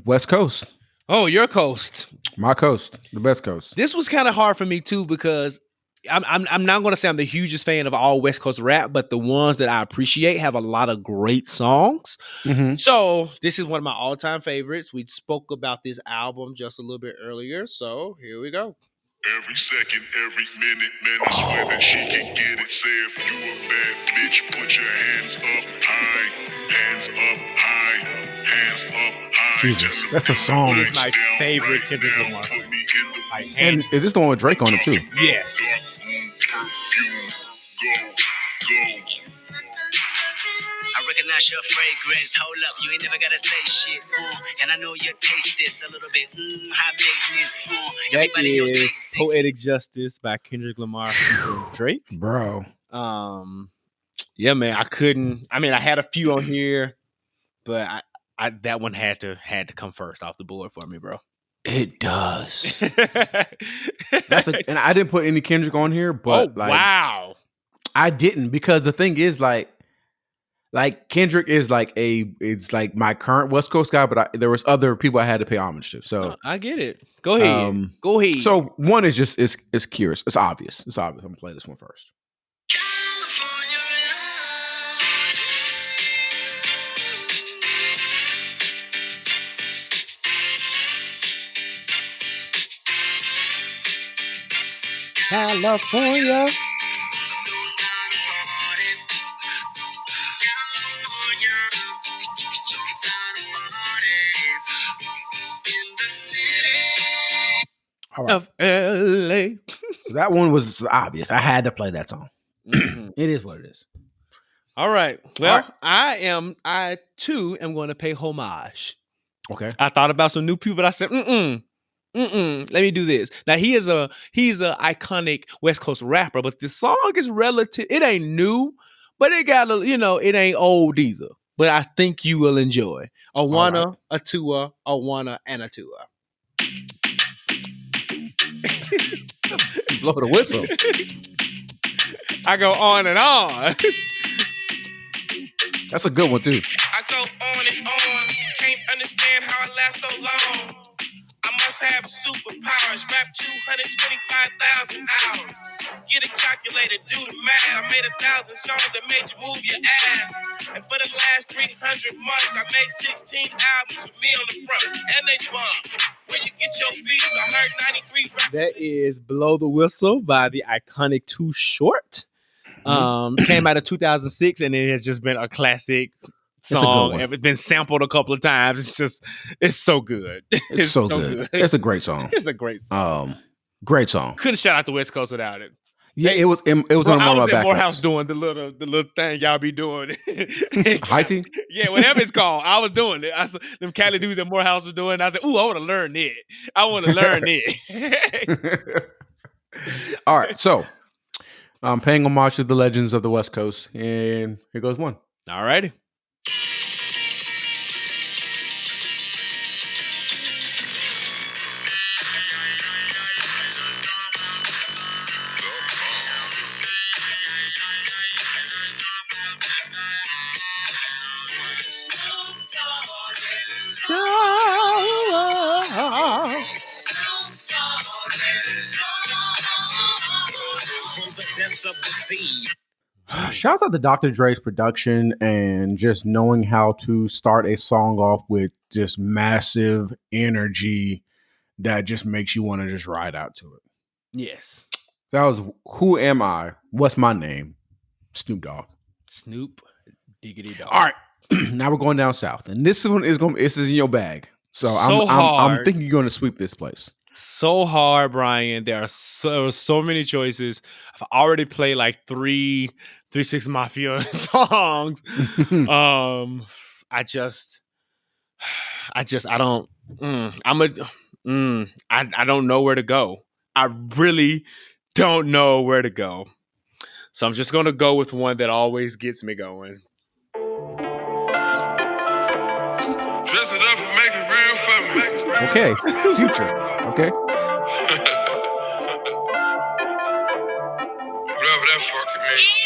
West Coast. Oh, your coast. My coast. The best coast. This was kind of hard for me too because I'm not going to say I'm the hugest fan of all West Coast rap, but the ones that I appreciate have a lot of great songs. Mm-hmm. So this is one of my all-time favorites. We spoke about this album just a little bit earlier, so here we go. Every second, every minute, man, I swear that she can get it. Say if you a bad bitch, put your hands up high, hands up high, hands up high. Jesus, that's a song. It's my favorite Kendrick Lamar. And is this the one with Drake on it too? Yes. I recognize recognize your fragrance. Hold up, you ain't never gotta say shit. And I know you taste this a little bit. High maintenance. That Everybody else is tastes it. Poetic Justice by Kendrick Lamar featuring Drake. Bro. Yeah, man, I had a few on here, but I that one had to come first off the board for me, bro. It does. And I didn't put any Kendrick on here, but wow. I didn't, because the thing is like Kendrick is it's like my current West Coast guy, but there was other people I had to pay homage to. So I get it. Go ahead. Go ahead. So one is just it's curious. It's obvious. I'm gonna play this one first. California. All right. Of LA. So that one was obvious. I had to play that song. Mhm. It is what it is. All right. Well, All right. I too am going to pay homage. Okay. I thought about some new people, but I said, let me do this. Now he's a iconic West Coast rapper, but this song is relative. It ain't new, but it got it ain't old either. But I think you will enjoy. Awana, Atua, Awana, and Atua. Blow the whistle. I go on and on. That's a good one too. I go on and on. Can't understand how I last so long. I must have superpowers. Rap 225,000 hours. Get a calculator, do the math. I made 1,000 songs that made you move your ass. And for the last 300 months, I made 16 albums with me on the front. And they bump. Where you get your beats? I heard 93 rappers. That is Blow the Whistle by the iconic Too Short. Came out of 2006, and it has just been a classic song. It's been sampled a couple of times. It's so good. It's so good. It's a great song. It's a great song. Great song. Couldn't shout out the West Coast without it. Yeah, it was on one of my I was in backups. Morehouse doing the little thing y'all be doing. Hyphy? Yeah, whatever it's called. I was doing it. Them Cali dudes at Morehouse was doing it. I said, ooh, I want to learn it. All right, so I'm paying homage to the legends of the West Coast, and here goes one. All righty. Shout out to Dr. Dre's production and just knowing how to start a song off with just massive energy that just makes you want to just ride out to it. Yes. That was Who Am I? What's My Name? Snoop Dogg. Snoop Diggity Dogg. All right. Now we're going down south. And this one is this is in your bag. So I'm hard. thinking you're going to sweep this place. So hard, Brian. There are so many choices. I've already played like 3 6 Mafia songs. I don't know where to go. I really don't know where to go. So I'm just gonna go with one that always gets me going. Dress it up and make it real for me. Okay. Future. Okay. Whatever that fucking means.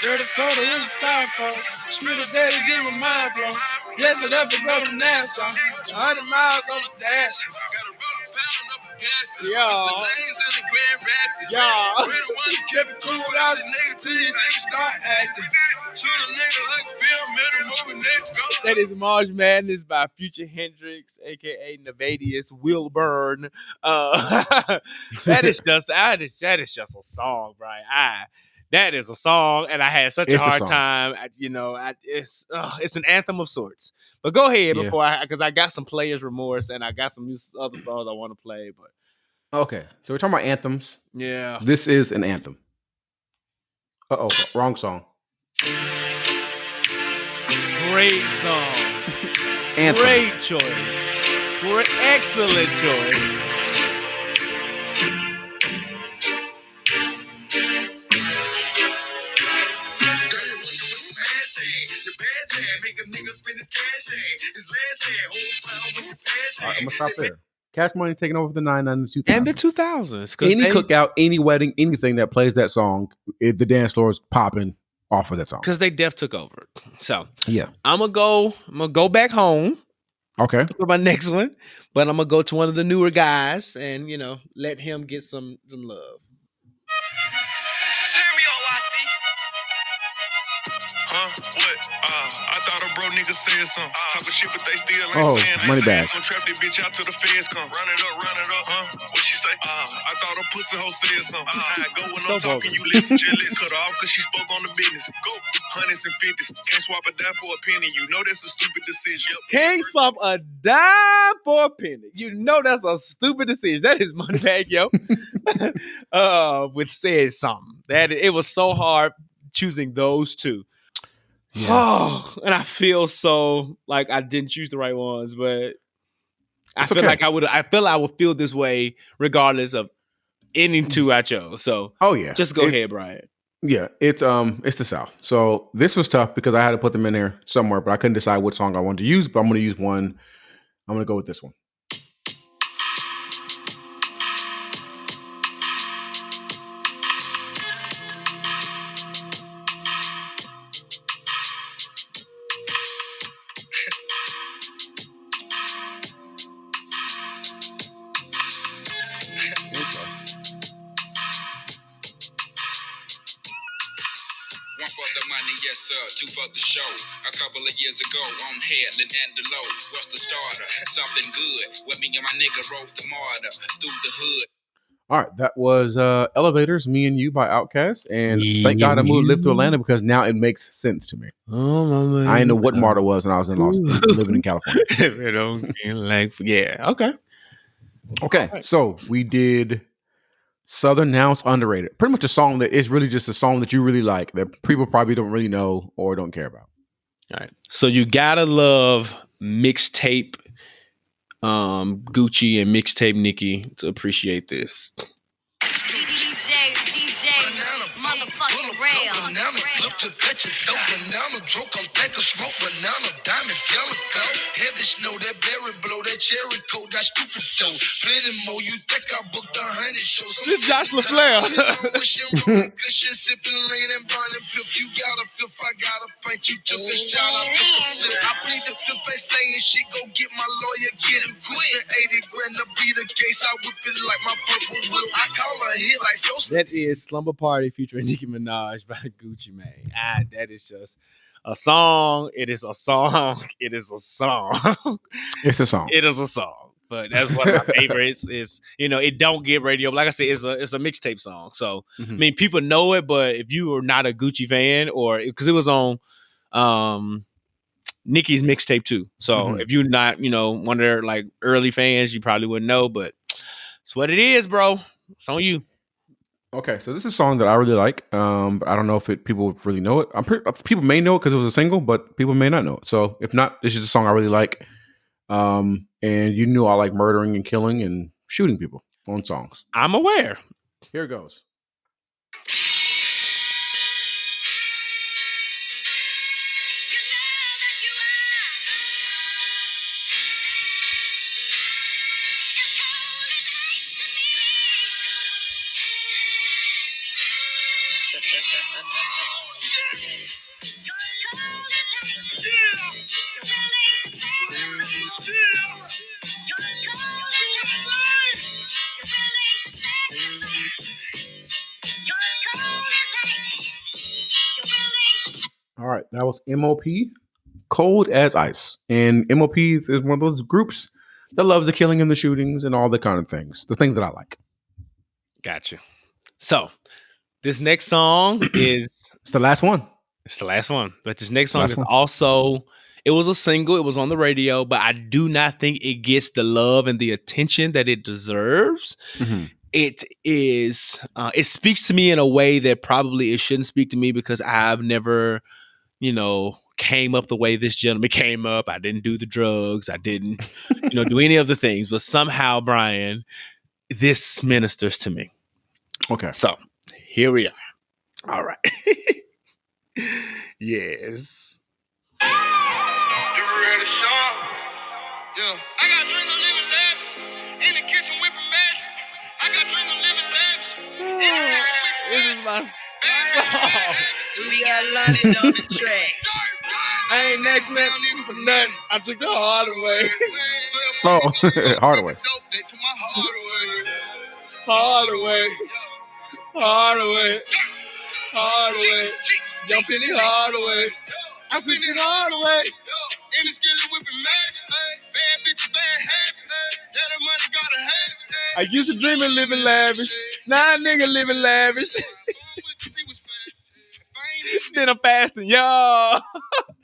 Dirty soda in the styrofoam. Schmidt a daddy, give him a mind blown. Dress it up and go to Nassau. 100 miles on the dash. Kept it cool without a nigga till you start acting. Shoot a nigga like film in a movie, nigga. That is March Madness by Future Hendrix, aka Nevadius Wilburn. That is just a song, Brian. That is a song, and I had such a hard time. It's an anthem of sorts. But go ahead because I got some players' remorse, and I got some other songs I want to play. But okay, so we're talking about anthems. Yeah, This is an anthem. Uh-oh, wrong song. Great song. Anthem. Great choice. Excellent choice. All right, I'm gonna stop there. Cash Money taking over the 99 and the 2000s. And the 2000s. Any cookout, any wedding, anything that plays that song, the dance floor is popping off of that song. Because they def took over. So Yeah. I'm gonna go back home Okay. for my next one, but I'm gonna go to one of the newer guys and let him get some love. Huh? What? I thought a bro nigga said something. Talking shit, but they still ain't Oh, saying. money bag. Gonna trap that bitch out till the feds come. Run it up, huh? What she say? I thought a pussy hoe said something. I go when So I'm talking, you listen, just listen. Cut her off cause she spoke on the business. Go. Hundreds and fifties. Can't swap a dime for a penny. You know that's a stupid decision. Can't swap a dime for a penny. You know that's a stupid decision. That is money bag, yo. With said something. That it was so hard choosing those two. Yeah. Oh, and I feel so like I didn't choose the right ones, but I It's feel okay. like I would feel this way regardless of any two I chose. So Oh yeah. just go ahead, Brian. Yeah, it's the South. So this was tough because I had to put them in there somewhere, but I couldn't decide what song I wanted to use. But I'm going to use one. I'm going to go with this one. One for the money, yes sir, two for the show. A couple of years ago, I'm Headland and Delow. What's the starter? Something good. With me and my nigga rode the martyr through the hood. All right, that was Elevators, Me and You by Outkast. And thank God I lived to Atlanta because now it makes sense to me. Oh, I didn't know what MARTA was when I was living in California. It don't feel like okay. Okay, so we did Southern Now It's Underrated. Pretty much a song that is really just a song that you really like that people probably don't really know or don't care about. All right. So you gotta love mixtape Gucci and mixtape Nicki to appreciate this. DJ, motherfucking real. Banana, clip to cut your dope. Banana, drunk, come take a smoke. Banana, diamond, yellow, gold. Heavy snow, that berry blow, that cherry coat, that stupid dough. Plenty more, you think I booked 100 shows. This Josh LaFleur. Cushion, sipping, lean, and burning fifth. You got a fifth, I got a pint. You took a shot, I took a sip. I plead the fifth, ain't saying shit. Go get my lawyer, get him quick. 80 grand to be the case. I whip it like my purple whip. I call her hit like so. That is Slumber Party featuring Nicki Minaj by Gucci Mane. That is just a song. It is a song. It is a song. It's a song. It is a song. But that's one of my favorites. It don't get radio. Like I said, it's a mixtape song. So I mean, people know it, but if you are not a Gucci fan, or because it was on Nicki's mixtape too. So if you're not, one of their like early fans, you probably wouldn't know. But it's what it is, bro. It's on you. Okay, so this is a song that I really like, but I don't know if people really know it. People may know it because it was a single, but people may not know it. So if not, this is a song I really like. And you knew I like murdering and killing and shooting people on songs. I'm aware. Here it goes. All right, that was MOP, Cold as Ice. And MOP is one of those groups that loves the killing and the shootings and all the kind of things, the things that I like. Gotcha. So this next song is It's the last one. It's the last one. But this next song is also, it was a single. It was on the radio, but I do not think it gets the love and the attention that it deserves. it is it speaks to me in a way that probably it shouldn't speak to me because I've never, came up the way this gentleman came up. I didn't do the drugs. I didn't, do any of the things. But somehow, Brian, this ministers to me. Okay. So here we are. All right. Yes. You ready, Sean? Yeah. I got drink on living lavish. In the kitchen whipping magic. I got drink on living lavish. In the kitchen whipping This is my song. We got London on the track. I ain't next man for nothing. I took the hard way. Oh, Hardaway. They took my heart away. Hard away. Hard away. Hard away. Jump in it hard away. I'm in it hard away. In the skillet whipping magic. Bad bitches, bad habits. That the money gotta have it. I used to dream of living lavish. Now a nigga living lavish. Then I'm fasting. Yo.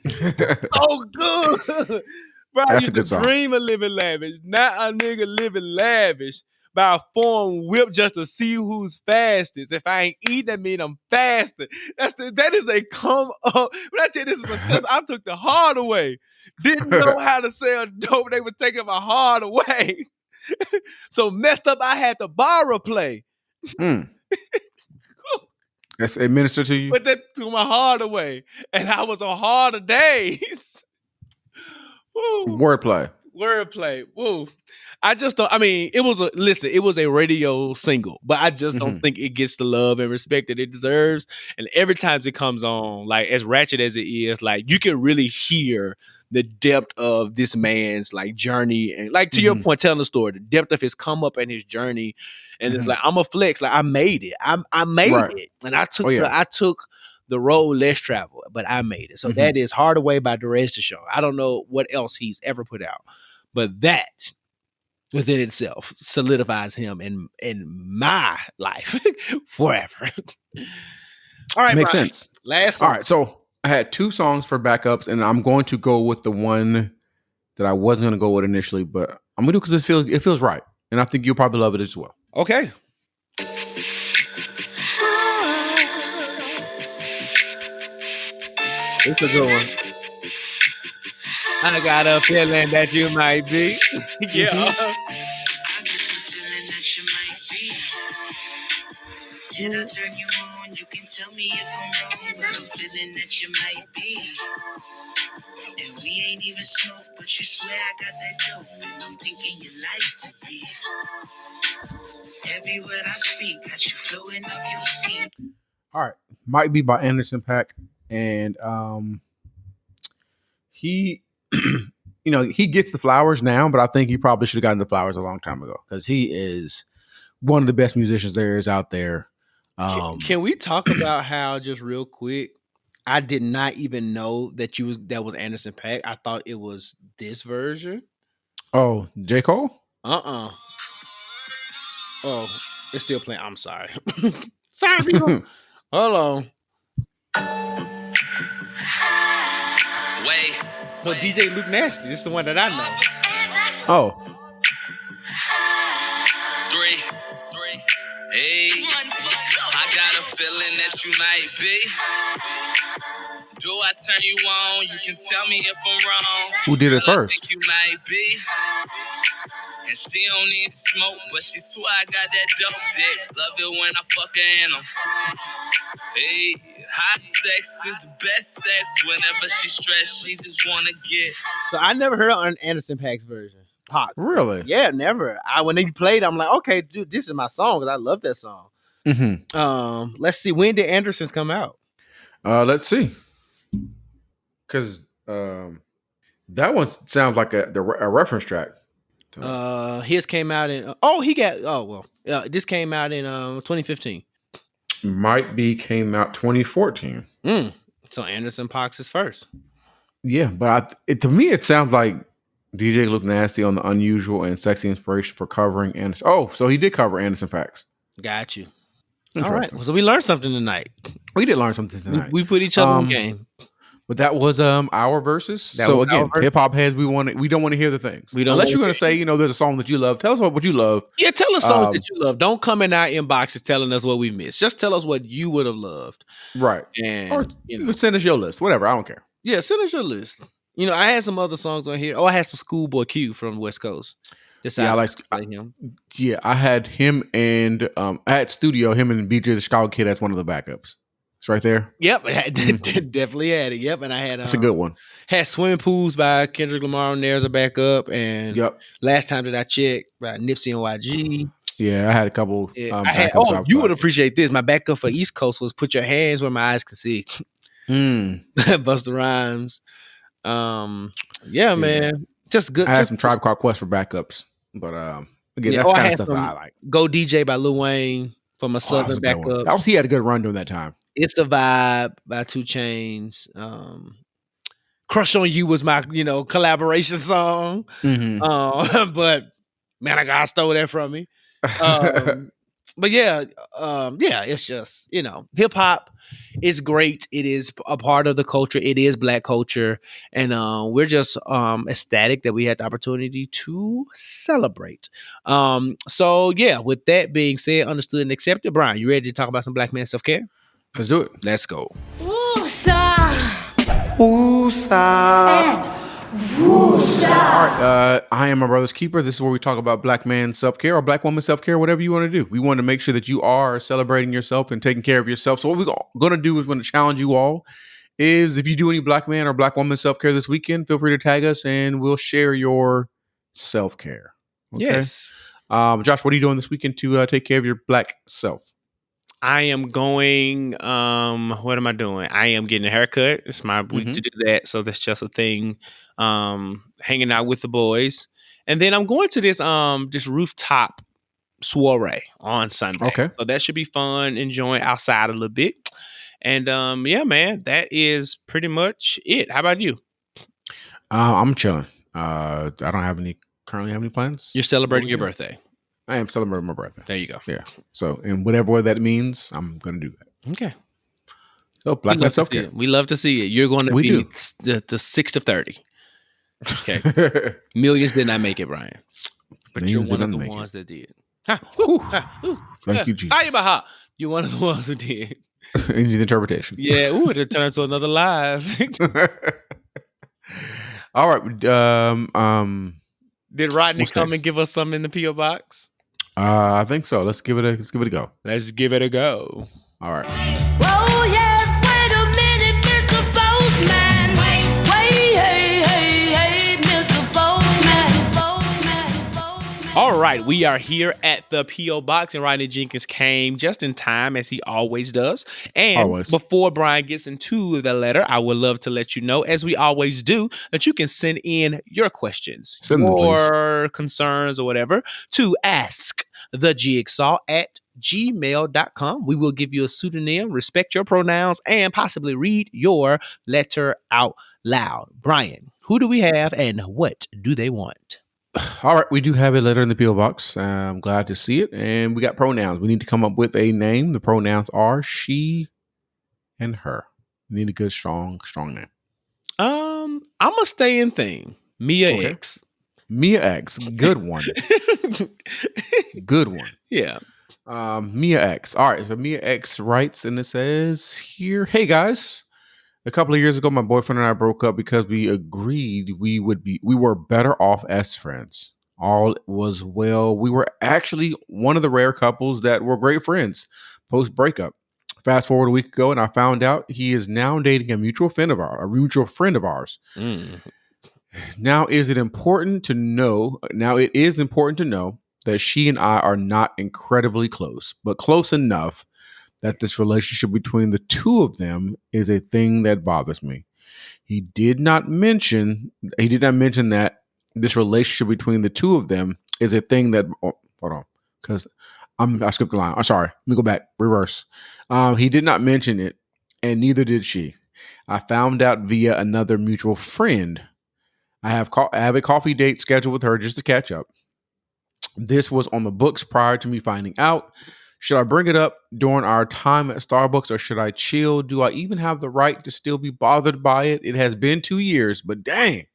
So good. Bro, I That's used a good to song. dream of living lavish. Now a nigga living lavish by a form whip just to see who's fastest. If I ain't eating, that mean I'm fasting. That is a come up. When I tell you this is because I took the hard away. Didn't know how to sell dope. They were taking my heart away. So messed up, I had to borrow play. That's it ministered to you? But that took my heart away. And I was on harder days. Woo. Wordplay. Wordplay. Woo. I just don't, it was a radio single, but I just don't think it gets the love and respect that it deserves. And every time it comes on, like as ratchet as it is, like you can really hear the depth of this man's like journey and like to your point, telling the story, the depth of his come up and his journey. And it's like, I'm a flex. Like I made it. I made it. And I took I took the road less traveled, but I made it. So that is Hardaway by Perez to Show. I don't know what else he's ever put out, but that within itself solidifies him in my life forever. All right, Makes Brian. sense. Last song. All right, so I had 2 songs for backups, and I'm going to go with the one that I wasn't going to go with initially, but I'm going to do it because it feels right, and I think you'll probably love it as well. Okay. It's a good one. I got a feeling that you might be. Yeah. I got the feeling that you might be. Did I turn you on? You can tell me if I'm wrong. Got a feeling that you might be. And we ain't even smoke, but you swear I got that dope. And I'm thinking you like to be. Every word I speak got you flowing off your seat. All right, might be by Anderson .Paak, and he, he gets the flowers now, but I think he probably should have gotten the flowers a long time ago because he is one of the best musicians there is out there. Can we talk about how, just real quick, I did not even know that that was Anderson .Paak. I thought it was this version. Oh, J. Cole? Oh, it's still playing. I'm sorry. Sorry, people. Hold on. Wait. So DJ Luke Nasty, this is the one that I know. Oh. 3. Hey. I got a feeling that you might be. Do I turn you on? You can tell me if I'm wrong. Who did it Girl, I first? think you might be. And she don't need smoke, but she swear I got that dope dick. Love it when I fuck her in them. Hey, hot sex is the best sex. Whenever she stressed, she just wanna get. So I never heard on Anderson .Paak's version. Pac. Really? Yeah, never. When they played, I'm like, okay, dude, this is my song because I love that song. Let's see. When did Anderson's come out? Let's see. Because that one sounds like a reference track. His came out in. This came out in 2015. Might be came out 2014. So Anderson .Paak's is first. Yeah, but to me it sounds like DJ Luke Nasty on the Unusual and Sexy Inspiration for covering Anderson. Oh, so he did cover Anderson .Paak's. Got you. All right. So we learned something tonight. We did learn something tonight. We put each other in the game. But that was our verses. That So was our again, verse. hip hop heads, we don't want to hear the things. We don't Unless wanna you're going to say, there's a song that you love. Tell us what you love. Yeah, tell us songs that Um, you love. Don't come in our inboxes telling us what we missed. Just tell us what you would have loved. Right. And Or send us your list. Whatever. I don't care. yeah, send us your list. I had some other songs on here. Oh, I had some Schoolboy Q from the West Coast. Yeah, I like to play him. Yeah, I had him and I had Studio, him and BJ the Chicago Kid as one of the backups. It's right there. Yep, I definitely had it. Yep, and I had That's a good one. Had Swimming Pools by Kendrick Lamar on there as a backup, and Yep. Last Time That I Checked by Nipsey and YG. Yeah, I had a couple. Yeah, you would appreciate this. My backup for East Coast was Put Your Hands Where My Eyes Can See. Busta Rhymes. Yeah, man. Just good. I had some Tribe Called Quest for backups. But again, that's kind of stuff that I like. Go DJ by Lil Wayne for my Southern backups. He had a good run during that time. It's a Vibe by 2 Chainz. Crush on You was my, collaboration song. Mm-hmm. But man, I got stole that from me. But yeah, it's just, hip hop is great. It is a part of the culture. It is Black culture. And we're just ecstatic that we had the opportunity to celebrate. So yeah, with that being said, understood and accepted, Brian, you ready to talk about some Black man self-care? Let's do it. Let's go. All right, I am my brother's keeper. This is where we talk about Black man self-care or Black woman self-care, whatever you want to do. We want to make sure that you are celebrating yourself and taking care of yourself. So what we're going to do is going to challenge you all is if you do any Black man or Black woman self-care this weekend, feel free to tag us and we'll share your self-care. Okay? Yes. Josh, what are you doing this weekend to take care of your Black self? I am going, what am I doing? I am getting a haircut. It's my week to do that. So that's just a thing. Hanging out with the boys. And then I'm going to this rooftop soiree on Sunday. Okay. So that should be fun, enjoying outside a little bit. And yeah, man, that is pretty much it. How about you? I'm chilling. I don't currently have any plans. You're celebrating your birthday. I am celebrating my birthday. There you go. Yeah. So, in whatever way that means, I'm going to do that. Okay. So, Black man self-care. We love to see it. You're going to be the 6th of 30. Okay. Millions did not make it, Brian. But you're one of the ones that did. Thank you, Jesus. You're one of the ones who did. In the interpretation. Yeah. Ooh, it turned to another live. All right. Did Rodney come and give us some in the P.O. box? I think so. Let's give it a go. Let's give it a go. All right. Oh yes, wait a minute, Mr. Postman. Wait, hey, Mr. Postman. All right, we are here at the P.O. Box, and Rodney Jenkins came just in time, as he always does. And before Brian gets into the letter, I would love to let you know, as we always do, that you can send in your questions or concerns or whatever to askthejigsaw@gmail.com. We will give you a pseudonym, respect your pronouns, and possibly read your letter out loud. Brian, who do we have and what do they want? All right, we do have a letter in the P.O. box. I'm glad to see it. And we got pronouns. We need to come up with a name. The pronouns are she and her. We need a good, strong name. I'm going to stay in theme. Mia X. Mia X. Good one. Good one. Yeah. Mia X. All right, so Mia X writes, and it says here, hey, guys. A couple of years ago, my boyfriend and I broke up because we agreed we were better off as friends. All was well. We were actually one of the rare couples that were great friends post breakup. Fast forward a week ago, and I found out he is now dating a mutual friend of ours. Now, it is important to know that she and I are not incredibly close, but close enough that this relationship between the two of them is a thing that bothers me. He did not mention that this relationship between the two of them is a thing that, hold on, because I skipped the line. I'm sorry. Let me go back, reverse. He did not mention it, and neither did she. I found out via another mutual friend. I have a coffee date scheduled with her just to catch up. This was on the books prior to me finding out. Should I bring it up during our time at Starbucks or should I chill? Do I even have the right to still be bothered by it? It has been 2 years, but dang,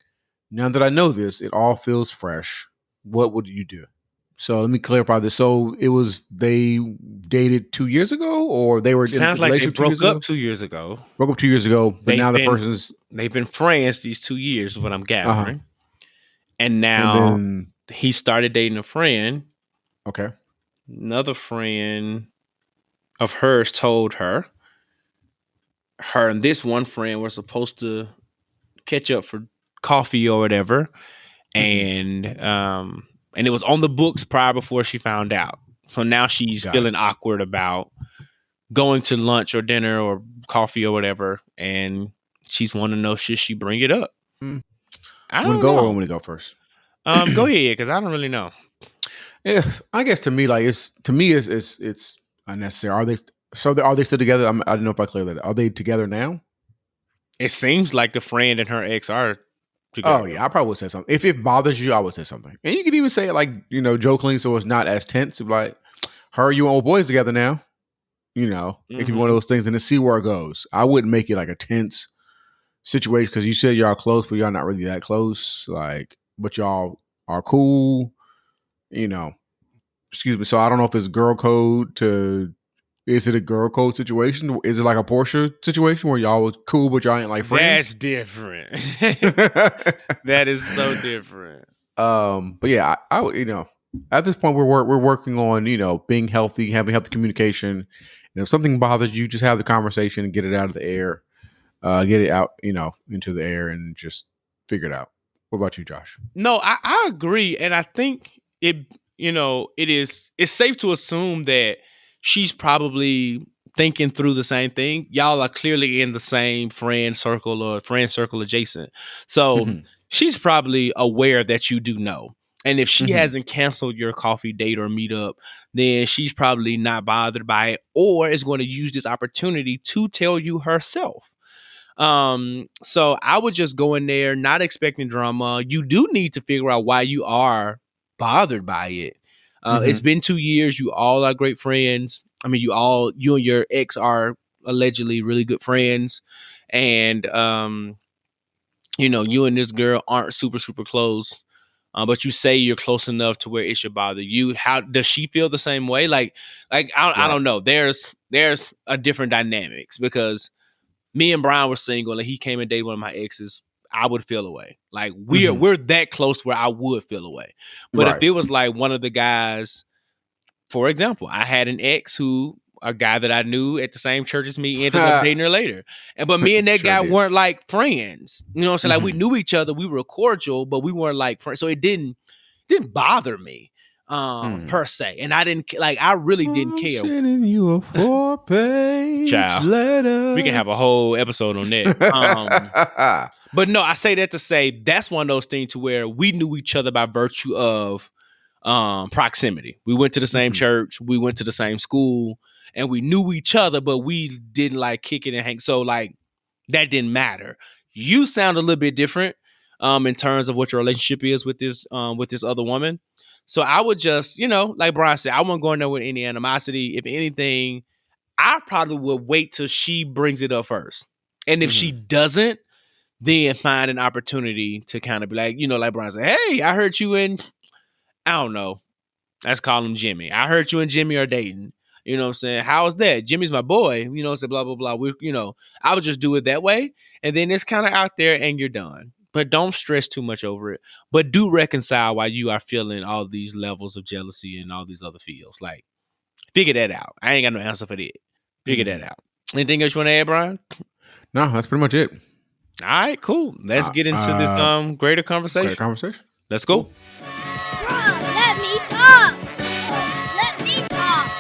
now that I know this, it all feels fresh. What would you do? So let me clarify this. So it was they dated 2 years ago, or they were in a Sounds like they relationship 2 years broke ago? up 2 years ago. Broke up 2 years ago, but now the person's They've been friends these 2 years, is what I'm gathering. And and now then he started dating a friend. okay, Another friend of hers told her and this one friend were supposed to catch up for coffee or whatever, and it was on the books prior before she found out. So now she's Got feeling awkward about going to lunch or dinner or coffee or whatever, and she's wanting to know should she bring it up. I want to don't go or know. want me to go first? Go ahead, because I don't really know. If I guess to me, like it's unnecessary. Are they still together? I don't know if I clear that. Are they together now? It seems like the friend and her ex are together. Oh yeah, I probably would say something. If it bothers you, I would say something. And you could even say it like, jokingly, so it's not as tense. Like, her and you old boys together now. It could be one of those things, and to see where it goes. I wouldn't make it like a tense situation because you said y'all close, but y'all not really that close. Like, but y'all are cool. Excuse me. So I don't know if it's girl code to. Is it a girl code situation? Is it like a Porsche situation where y'all was cool but y'all ain't like friends? That's different. That is so different. But yeah, I at this point we're working on being healthy, having healthy communication. And if something bothers you, just have the conversation and get it out of the air. Get it out, into the air and just figure it out. What about you, Josh? No, I agree, and I think it's safe to assume that she's probably thinking through the same thing. Y'all are clearly in the same friend circle or friend circle adjacent. So she's probably aware that you do know. And if she hasn't canceled your coffee date or meetup, then she's probably not bothered by it or is going to use this opportunity to tell you herself. So I would just go in there not expecting drama. You do need to figure out why you are bothered by it. It's been 2 years. You all are great friends. I mean, you and your ex are allegedly really good friends. And, you and this girl aren't super, super close. But you say you're close enough to where it should bother you. How does she feel the same way? I don't know. There's a different dynamics because me and Brian were single and he came and dated one of my exes. I would feel away. Like we're that close where I would feel away. But if it was like one of the guys, for example, I had an ex a guy that I knew at the same church as me ended up dating her later. But me and that guy weren't like friends. You know what I'm saying? Like we knew each other, we were cordial, but we weren't like friends. So it didn't bother me. Per se, and I really didn't care. Sending you a 4-page letter. We can have a whole episode on that. But no, I say that to say that's one of those things to where we knew each other by virtue of proximity. We went to the same church, we went to the same school, and we knew each other, but we didn't like kick it and hang. So like that didn't matter. You sound a little bit different in terms of what your relationship is with this other woman. So I would just, like Brian said, I wouldn't go in there with any animosity. If anything, I probably would wait till she brings it up first. And if she doesn't, then find an opportunity to kind of be like, like Brian said, hey, I heard you and I don't know. Let's call him Jimmy. I heard you and Jimmy are dating. You know what I'm saying? How's that? Jimmy's my boy. Say blah, blah, blah. I would just do it that way. And then it's kind of out there and you're done. But don't stress too much over it. But do reconcile why you are feeling all these levels of jealousy and all these other feels. Like, figure that out. I ain't got no answer for that. Figure that out. Anything else you want to add, Brian? No, that's pretty much it. All right, cool. Let's get into this greater conversation. Greater conversation. Let's go. Let me talk. Let me talk.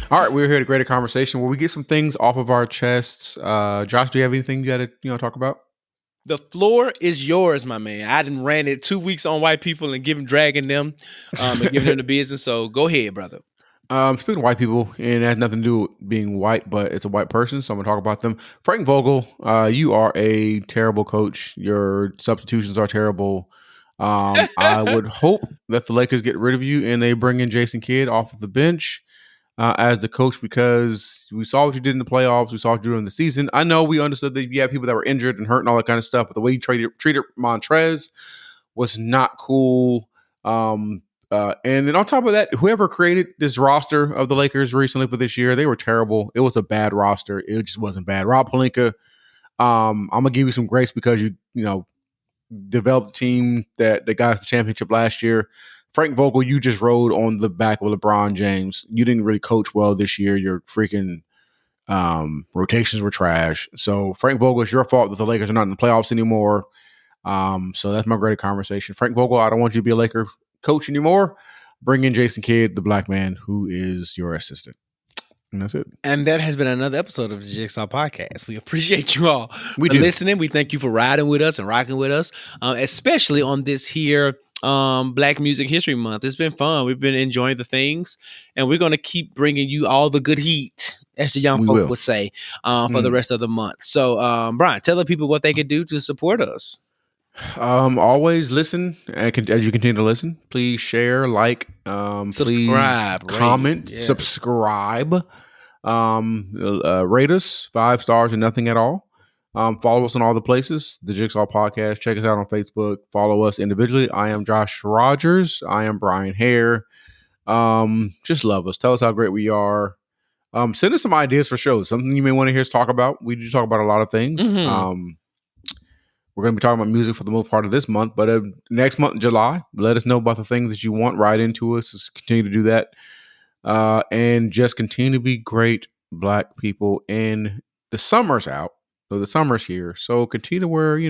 All right, we're here at a greater conversation where we get some things off of our chests. Josh, do you have anything you got to talk about? The floor is yours, my man. I done ran it 2 weeks on white people and dragging them and giving them the business. So go ahead, brother. Speaking of white people, and it has nothing to do with being white, but it's a white person, so I'm going to talk about them. Frank Vogel, you are a terrible coach. Your substitutions are terrible. I would hope that the Lakers get rid of you and they bring in Jason Kidd off of the bench as the coach, because we saw what you did in the playoffs. We saw what you did in the season. I know we understood that you had people that were injured and hurt and all that kind of stuff, but the way you treated Montrez was not cool. And then on top of that, whoever created this roster of the Lakers recently for this year, they were terrible. It was a bad roster. It just wasn't bad. Rob Pelinka, I'm gonna give you some grace because you developed a team that got us the championship last year. Frank Vogel, you just rode on the back of LeBron James. You didn't really coach well this year. Your freaking rotations were trash. So Frank Vogel, it's your fault that the Lakers are not in the playoffs anymore. So that's my great conversation. Frank Vogel, I don't want you to be a Laker coach anymore. Bring in Jason Kidd, the black man who is your assistant. And that's it. And that has been another episode of the Jigsaw Podcast. We appreciate you all for do. listening. We thank you for riding with us and rocking with us, especially on this here Black Music History Month. It's been fun. We've been enjoying the things, and we're going to keep bringing you all the good heat, as the young folk would say, for the rest of the month. So, Brian, tell the people what they can do to support us. Always listen, and as you continue to listen, please share, like, subscribe, please comment, rate, subscribe, rate us 5 stars and nothing at all. Follow us on all the places, the Jigsaw Podcast. Check us out on Facebook. Follow us individually. I am Josh Rogers. I am Brian Hare. Just love us. Tell us how great we are. Send us some ideas for shows. Something you may want to hear us talk about. We do talk about a lot of things. Mm-hmm. We're going to be talking about music for the most part of this month, but next month in July, let us know about the things that you want. Write into us. Just continue to do that. And just continue to be great Black people. And the summer's out. So the summer's here. So continue to wear, if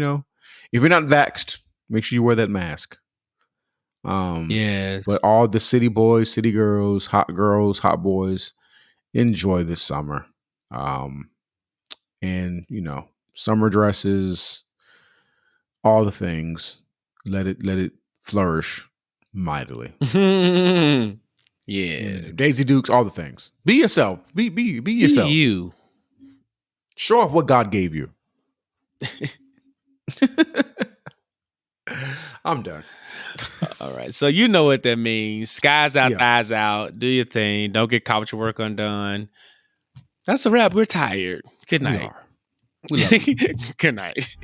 you're not vaxxed, make sure you wear that mask. Yeah. But all the city boys, city girls, hot boys, enjoy this summer. And, summer dresses, all the things, let it flourish mightily. Yeah. Daisy Dukes, all the things. Be yourself. Be yourself. Be you. Show off what God gave you. I'm done. All right. So you know what that means. Skies out, Yeah. thighs out. Do your thing. Don't get caught with your work undone. That's a wrap. We're tired. Good night. We love you. Good night.